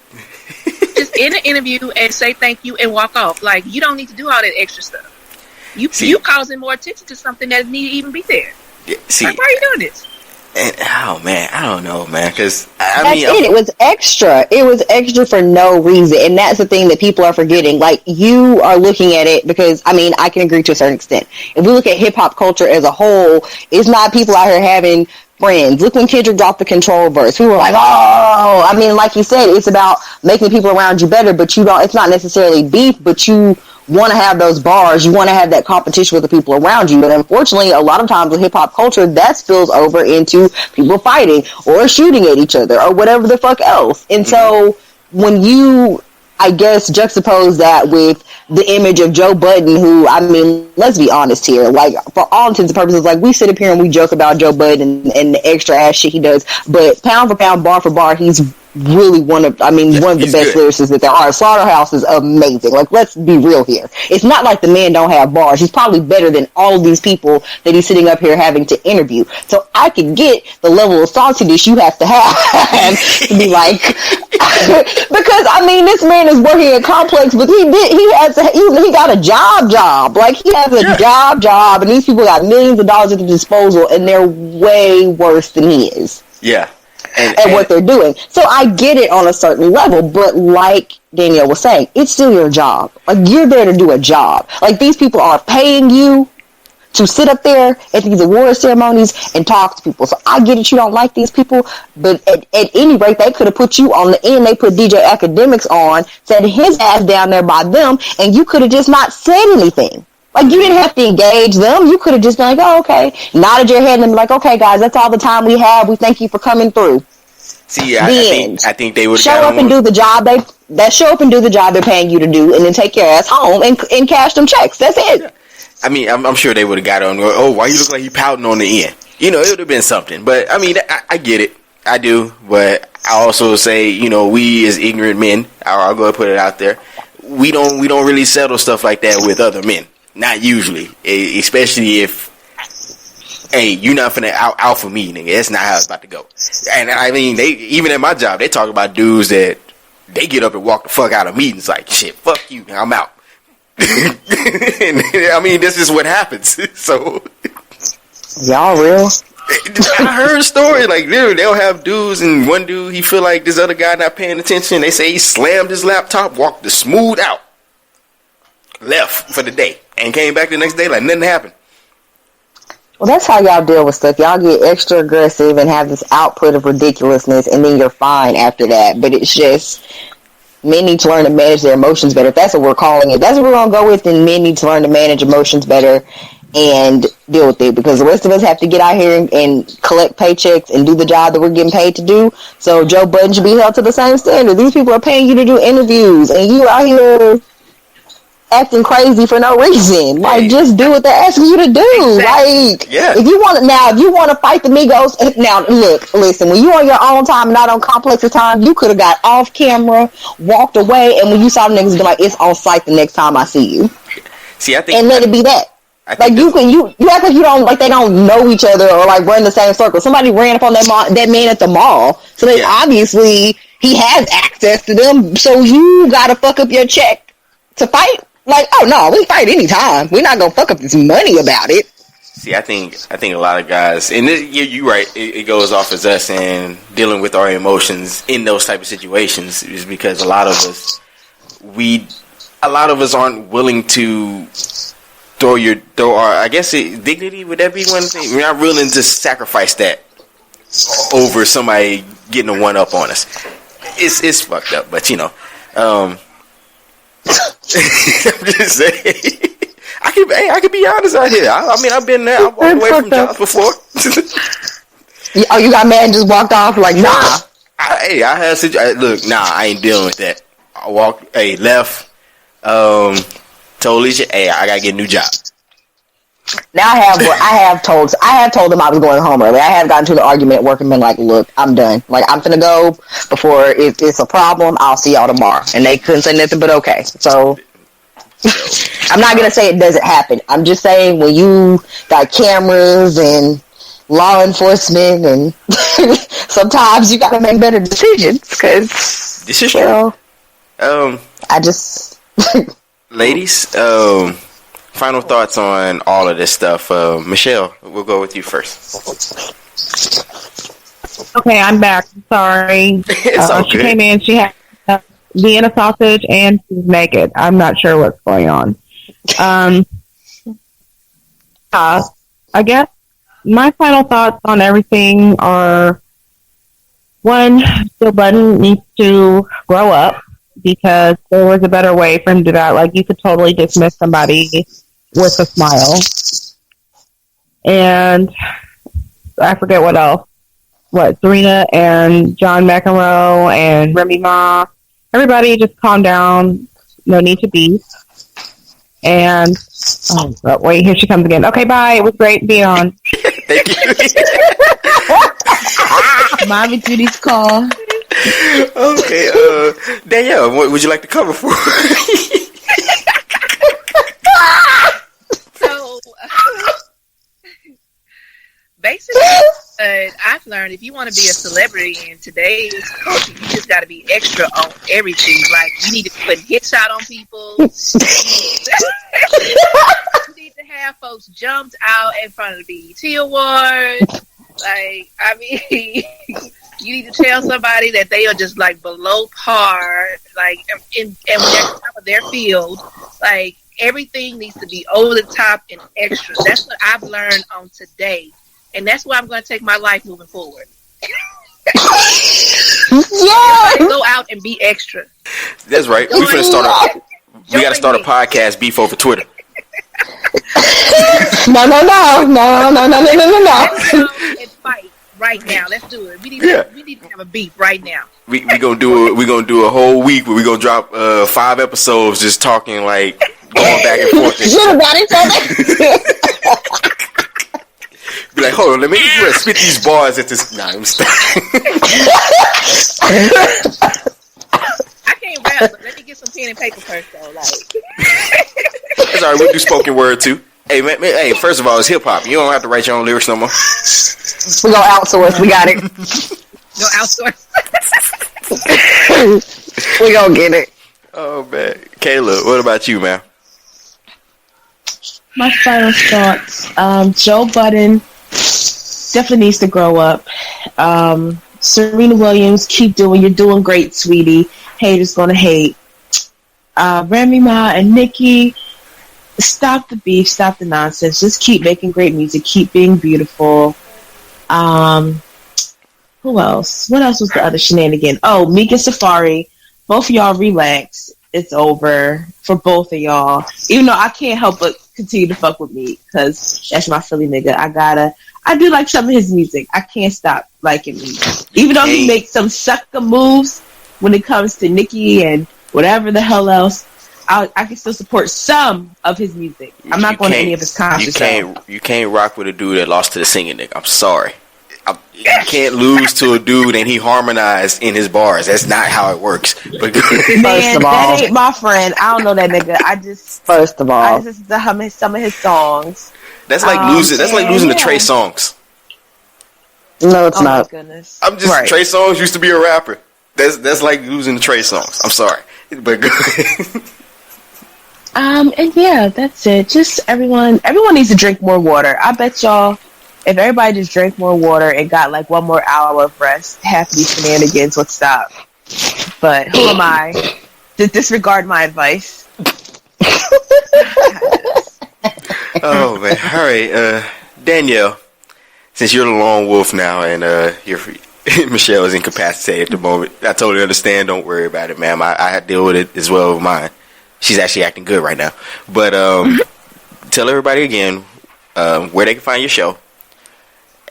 Just end an interview and say thank you and walk off. Like, you don't need to do all that extra stuff. You causing more attention to something that need to even be there. Yeah, why are you doing this? And, I don't know, man. Because it was extra. It was extra for no reason, and that's the thing that people are forgetting. Like, you are looking at it because I can agree to a certain extent. If we look at hip hop culture as a whole, it's not people out here having friends. Look when Kendrick dropped the Control verse. We were like, oh, I mean, like you said, it's about making people around you better. But you don't. It's not necessarily beef, but you want to have those bars. You want to have that competition with the people around you. But unfortunately, a lot of times in hip hop culture, that spills over into people fighting or shooting at each other or whatever the fuck else. And so when you, I guess, juxtapose that with the image of Joe Budden, who, I mean, let's be honest here, like, for all intents and purposes, like, we sit up here and we joke about Joe Budden and the extra ass shit he does, but pound for pound, bar for bar, he's really one of the best lyricists that there are. Slaughterhouse is amazing. Like, let's be real here. It's not like the man don't have bars. He's probably better than all of these people that he's sitting up here having to interview. So I can get the level of saltiness you have to have to be like, because I mean, this man is working at Complex, but he got a job. Like, he has a job, and these people got millions of dollars at their disposal, and they're way worse than he is. Yeah. And what they're doing. So I get it on a certain level, but like Danielle was saying, it's still your job. Like, you're there to do a job. Like, these people are paying you to sit up there at these award ceremonies and talk to people. So I get it, you don't like these people, but at any rate, they could have put you on the end. They put DJ Academics on, set his ass down there by them, and you could have just not said anything. Like, you didn't have to engage them. You could have just been like, oh, okay. Nodded your head and been like, okay, guys, that's all the time we have. We thank you for coming through. See, I think they would show up and do the job they're paying you to do, and then take your ass home and cash them checks. That's it. Yeah. I mean, I'm sure they would have got on. Oh, why you look like you pouting on the end? You know, it would have been something. But I mean, I get it. I do. But I also say, you know, we as ignorant men, I'll go and put it out there. We don't really settle stuff like that with other men. Not usually, especially if, hey, you're not finna out for me, nigga. That's not how it's about to go. And I mean, they even at my job, they talk about dudes that they get up and walk the fuck out of meetings like, shit, fuck you, I'm out. And, I mean, this is what happens. So, y'all real? I heard a story like, literally, they'll have dudes, and one dude, he feel like this other guy not paying attention. They say he slammed his laptop, walked the smooth out, left for the day, and came back the next day like nothing happened. Well, that's how y'all deal with stuff. Y'all get extra aggressive and have this output of ridiculousness, and then you're fine after that. But it's just, men need to learn to manage their emotions better. If that's what we're calling it, that's what we're going to go with, then men need to learn to manage emotions better and deal with it. Because the rest of us have to get out here and collect paychecks and do the job that we're getting paid to do. So Joe Budden should be held to the same standard. These people are paying you to do interviews, and you out here acting crazy for no reason. Like, just do what they're asking you to do. Exactly. Like, if you want to fight the Migos, now look, listen, when you on your own time and not on Complex's time, you could have got off camera, walked away, and when you saw the niggas be like, it's on site the next time I see you. See, I think, and let it be that. Like, you act like you don't, like, they don't know each other or like run the same circle. Somebody ran up on that man at the mall, so they obviously he has access to them. So you gotta fuck up your check to fight. Like, oh no, we fight anytime. We're not gonna fuck up this money about it. See, I think a lot of guys, and you're right. It goes off as us and dealing with our emotions in those type of situations is because a lot of us aren't willing to throw our, I guess, dignity. Would that be one thing? We're not willing to sacrifice that over somebody getting a one up on us. It's fucked up, but you know. I'm just saying. I can be honest out here. I mean, I've been there. I walked away from jobs before. Oh, you got mad and just walked off like, nah. I had look, nah, I ain't dealing with that. I walked, left. Told Alicia, I gotta get a new job. Now I have told them I was going home early. I have gotten to the argument at work and been like, look, I'm done. Like, I'm finna go before it's a problem. I'll see y'all tomorrow. And they couldn't say nothing but okay. So I'm not gonna say it doesn't happen. I'm just saying when you got cameras and law enforcement and sometimes you gotta make better decisions because this is true. I just ladies, final thoughts on all of this stuff. Michelle, we'll go with you first. Okay, I'm back. Sorry. She came in. She had Vienna sausage and she's naked. I'm not sure what's going on. I guess my final thoughts on everything are, one, Joe Budden needs to grow up because there was a better way for him to do that. Like, you could totally dismiss somebody with a smile. And I forget what else. What, Serena and John McEnroe and Remy Ma. Everybody just calm down. No need to beef. And, wait, here she comes again. Okay, bye. It was great being on. Thank you. Mommy Judy's call. Okay, Danielle, what would you like to cover for? So, basically, I've learned if you want to be a celebrity in today's culture, you just got to be extra on everything. Like, you need to put hits out on people. You need to have folks jumped out in front of the BET Awards. Like, I mean, you need to tell somebody that they are just like below par, like, and when they're top of their field, like, everything needs to be over the top and extra. That's what I've learned on today. And that's where I'm going to take my life moving forward. Yeah, go out and be extra. That's right. We got to start a podcast, Beef Over Twitter. No. And fight right now. Let's do it. We need to have a beef right now. We gonna do a whole week where we gonna drop 5 episodes just talking, like, going back and forth. Be like, hold on, let me spit these bars at this. Nah, I'm stuck. I can't rap, but let me get some pen and paper first, though. Like, that's all right. We'll do spoken word too. Hey, man, hey, first of all, it's hip hop. You don't have to write your own lyrics no more. We gonna outsource. We got it. No outsource. We gonna get it. Oh man, Kayla, what about you, man? My final thoughts. Joe Budden definitely needs to grow up. Serena Williams, you're doing great, sweetie. Haters gonna hate. Remy Ma and Nikki, stop the beef, stop the nonsense. Just keep making great music. Keep being beautiful. Who else? What else was the other shenanigan? Oh, Meek and Safaree. Both of y'all relax. It's over for both of y'all. Even though I can't help but continue to fuck with Meek because that's my Philly nigga. I do like some of his music. I can't stop liking Meek. Even though he makes some sucker moves when it comes to Nikki and whatever the hell else, I can still support some of his music. I'm not going to any of his concerts. You can't rock with a dude that lost to the singing nigga. I'm sorry. You can't lose to a dude and he harmonized in his bars. That's not how it works. But man, that ain't my friend. I don't know that nigga. I just listen to some of his songs. That's like losing. That's like losing to Trey Songz. No, it's not. My goodness. I'm just Trey Songz used to be a rapper. That's like losing to Trey Songz. I'm sorry, but go ahead. And yeah, that's it. Just everyone needs to drink more water. I bet y'all, if everybody just drank more water and got like 1 more hour of rest, half these shenanigans would stop. But who am I to disregard my advice? Oh man! All right, Danielle. Since you're the lone wolf now, and Michelle is incapacitated at the moment, I totally understand. Don't worry about it, ma'am. I deal with it as well with mine. She's actually acting good right now. But tell everybody again where they can find your show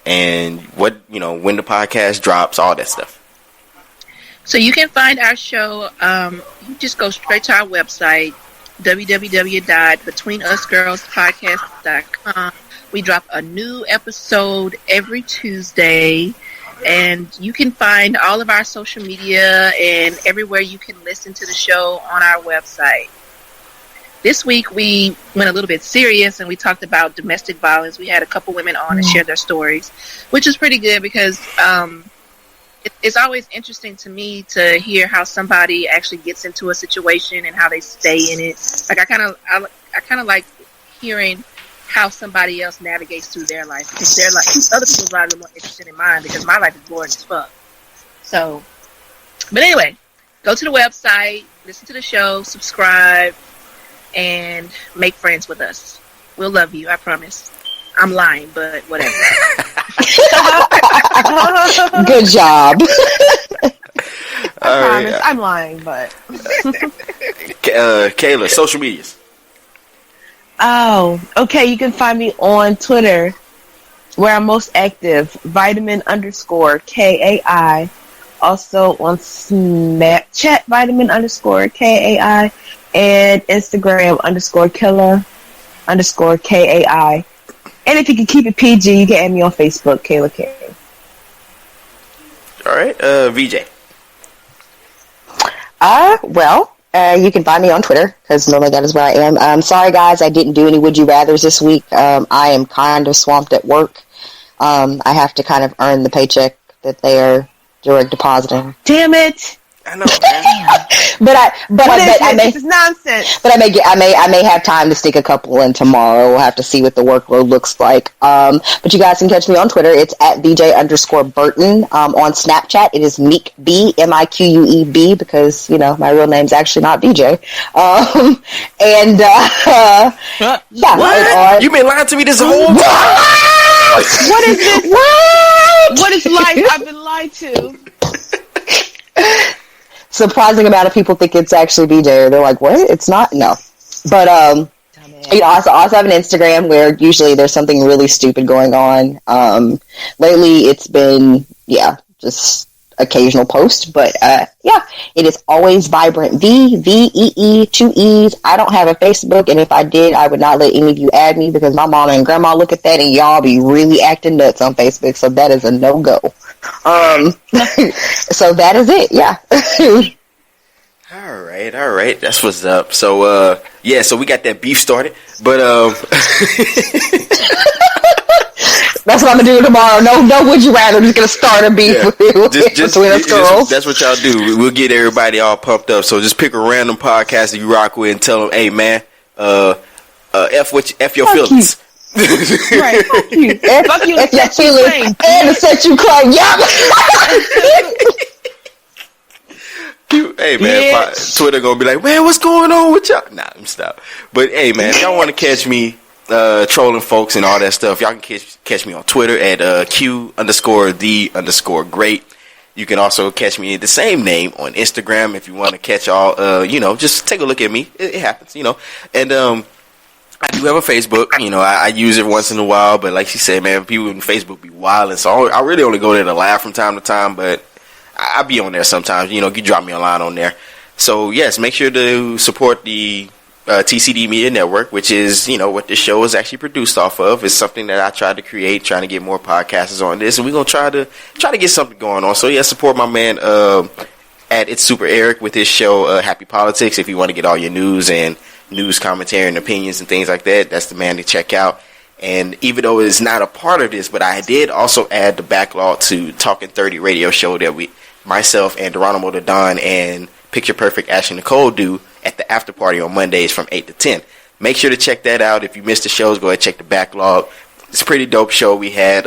and when the podcast drops, all that stuff. So you can find our show. You just go straight to our website, www.betweenusgirlspodcast.com. We drop a new episode every Tuesday, and you can find all of our social media and everywhere you can listen to the show on our website. This week we went a little bit serious and we talked about domestic violence. We had a couple women on and shared their stories, which is pretty good because it's always interesting to me to hear how somebody actually gets into a situation and how they stay in it. Like I kind of like hearing how somebody else navigates through their life, because their life, other people's lives are more interesting than mine because my life is boring as fuck. So, but anyway, go to the website, listen to the show, subscribe, and make friends with us. We'll love you, I promise. I'm lying, but whatever. Good job. promise. Right. I'm lying, but. Kayla, social medias. Oh, okay. You can find me on Twitter, where I'm most active, vitamin_KAI. Also on Snapchat, vitamin_KAI. And Instagram _killer_KAI. And if you can keep it PG, you can add me on Facebook, Kayla K. All right, VJ. You can find me on Twitter, because normally that is where I am. Sorry, guys, I didn't do any Would You Rathers this week. I am kind of swamped at work. I have to kind of earn the paycheck that they are direct depositing. Damn it! I know, man. This is nonsense. But I may have time to stick a couple in tomorrow. We'll have to see what the workload looks like. But you guys can catch me on Twitter. It's at VJ_Burton. On Snapchat, it is Meek B, MIQUEB, because, you know, my real name's actually not VJ. What? You been lying to me this whole time? What is this? What is life? I've been lied to. Surprising amount of people think it's actually BJ. They're like, what? It's not? No. But, you know, I also have an Instagram where usually there's something really stupid going on. Lately it's been, just occasional post. But, it is always Vibrant VEE, 2 E's. I don't have a Facebook, and if I did, I would not let any of you add me, because my mama and grandma look at that and y'all be really acting nuts on Facebook. So that is a no-go. So that is it, All right. That's what's up. So, so we got that beef started, but, that's what I'm gonna do tomorrow. No, would you rather? I'm just gonna start a beef between us girls. That's what y'all do. We'll get everybody all pumped up. So just pick a random podcast that you rock with and tell them, hey man, F your feelings. Right, fuck you. Fuck you. F your feelings and set you crying. Hey man, Twitter gonna be like, man, what's going on with y'all? Nah, I'm stop. But hey man, if y'all want to catch me trolling folks and all that stuff, y'all can catch me on Twitter at Q_the_great. You can also catch me at the same name on Instagram if you want to catch all. Just take a look at me. It happens, and I do have a Facebook. I use it once in a while, but like she said, man, people on Facebook be wilding, so I really only go there to laugh from time to time, but I be on there sometimes. You drop me a line on there. So yes, make sure to support the TCD Media Network, which is what this show is actually produced off of. It's something that I tried to create, trying to get more podcasters on this, and we're gonna try to get something going on. So yeah, support my man at It's Super Eric with his show Happy Politics. If you want to get all your news commentary and opinions and things like that, that's the man to check out. And even though it's not a part of this, but I did also add the backlog to Talking 30 radio show that myself and Geronimo the Don and Picture Perfect Ashley Nicole do at the after party on Mondays from 8 to 10. Make sure to check that out. If you missed the shows, go ahead and check the backlog. It's a pretty dope show. We had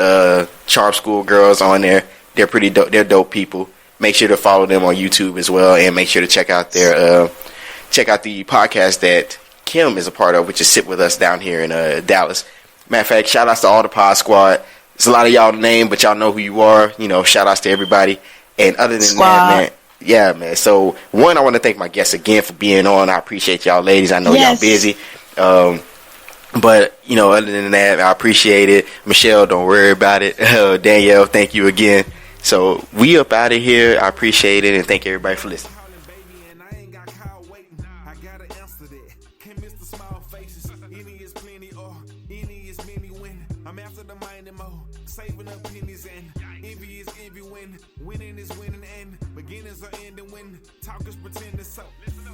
Charm School girls on there. They're pretty dope. They're dope people. Make sure to follow them on YouTube as well, and make sure to check out the podcast that Kim is a part of, which is Sit With Us down here in Dallas. Matter of fact, shout outs to all the Pod Squad. There's a lot of y'all to name, but y'all know who you are. Shout outs to everybody. And other than that, man, yeah, man. So, one, I want to thank my guests again for being on. I appreciate y'all ladies. I know y'all busy. But, other than that, I appreciate it. Michelle, don't worry about it. Danielle, thank you again. So, we up out of here. I appreciate it, and thank everybody for listening. Winning is winning and beginnings are ending when talkers pretend to so.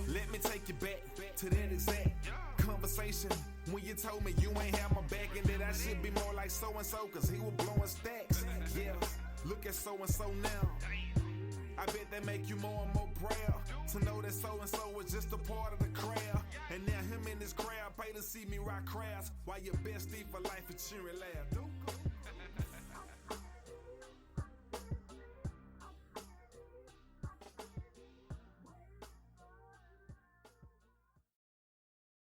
Let me take you back to that exact conversation when you told me you ain't have my back and that I should be more like so-and-so cause he was blowing stacks. Yeah, look at so-and-so now. I bet that make you more and more proud to know that so-and-so was just a part of the crowd. And now him and his crowd pay to see me rock crowds while your bestie for life is cheering loud.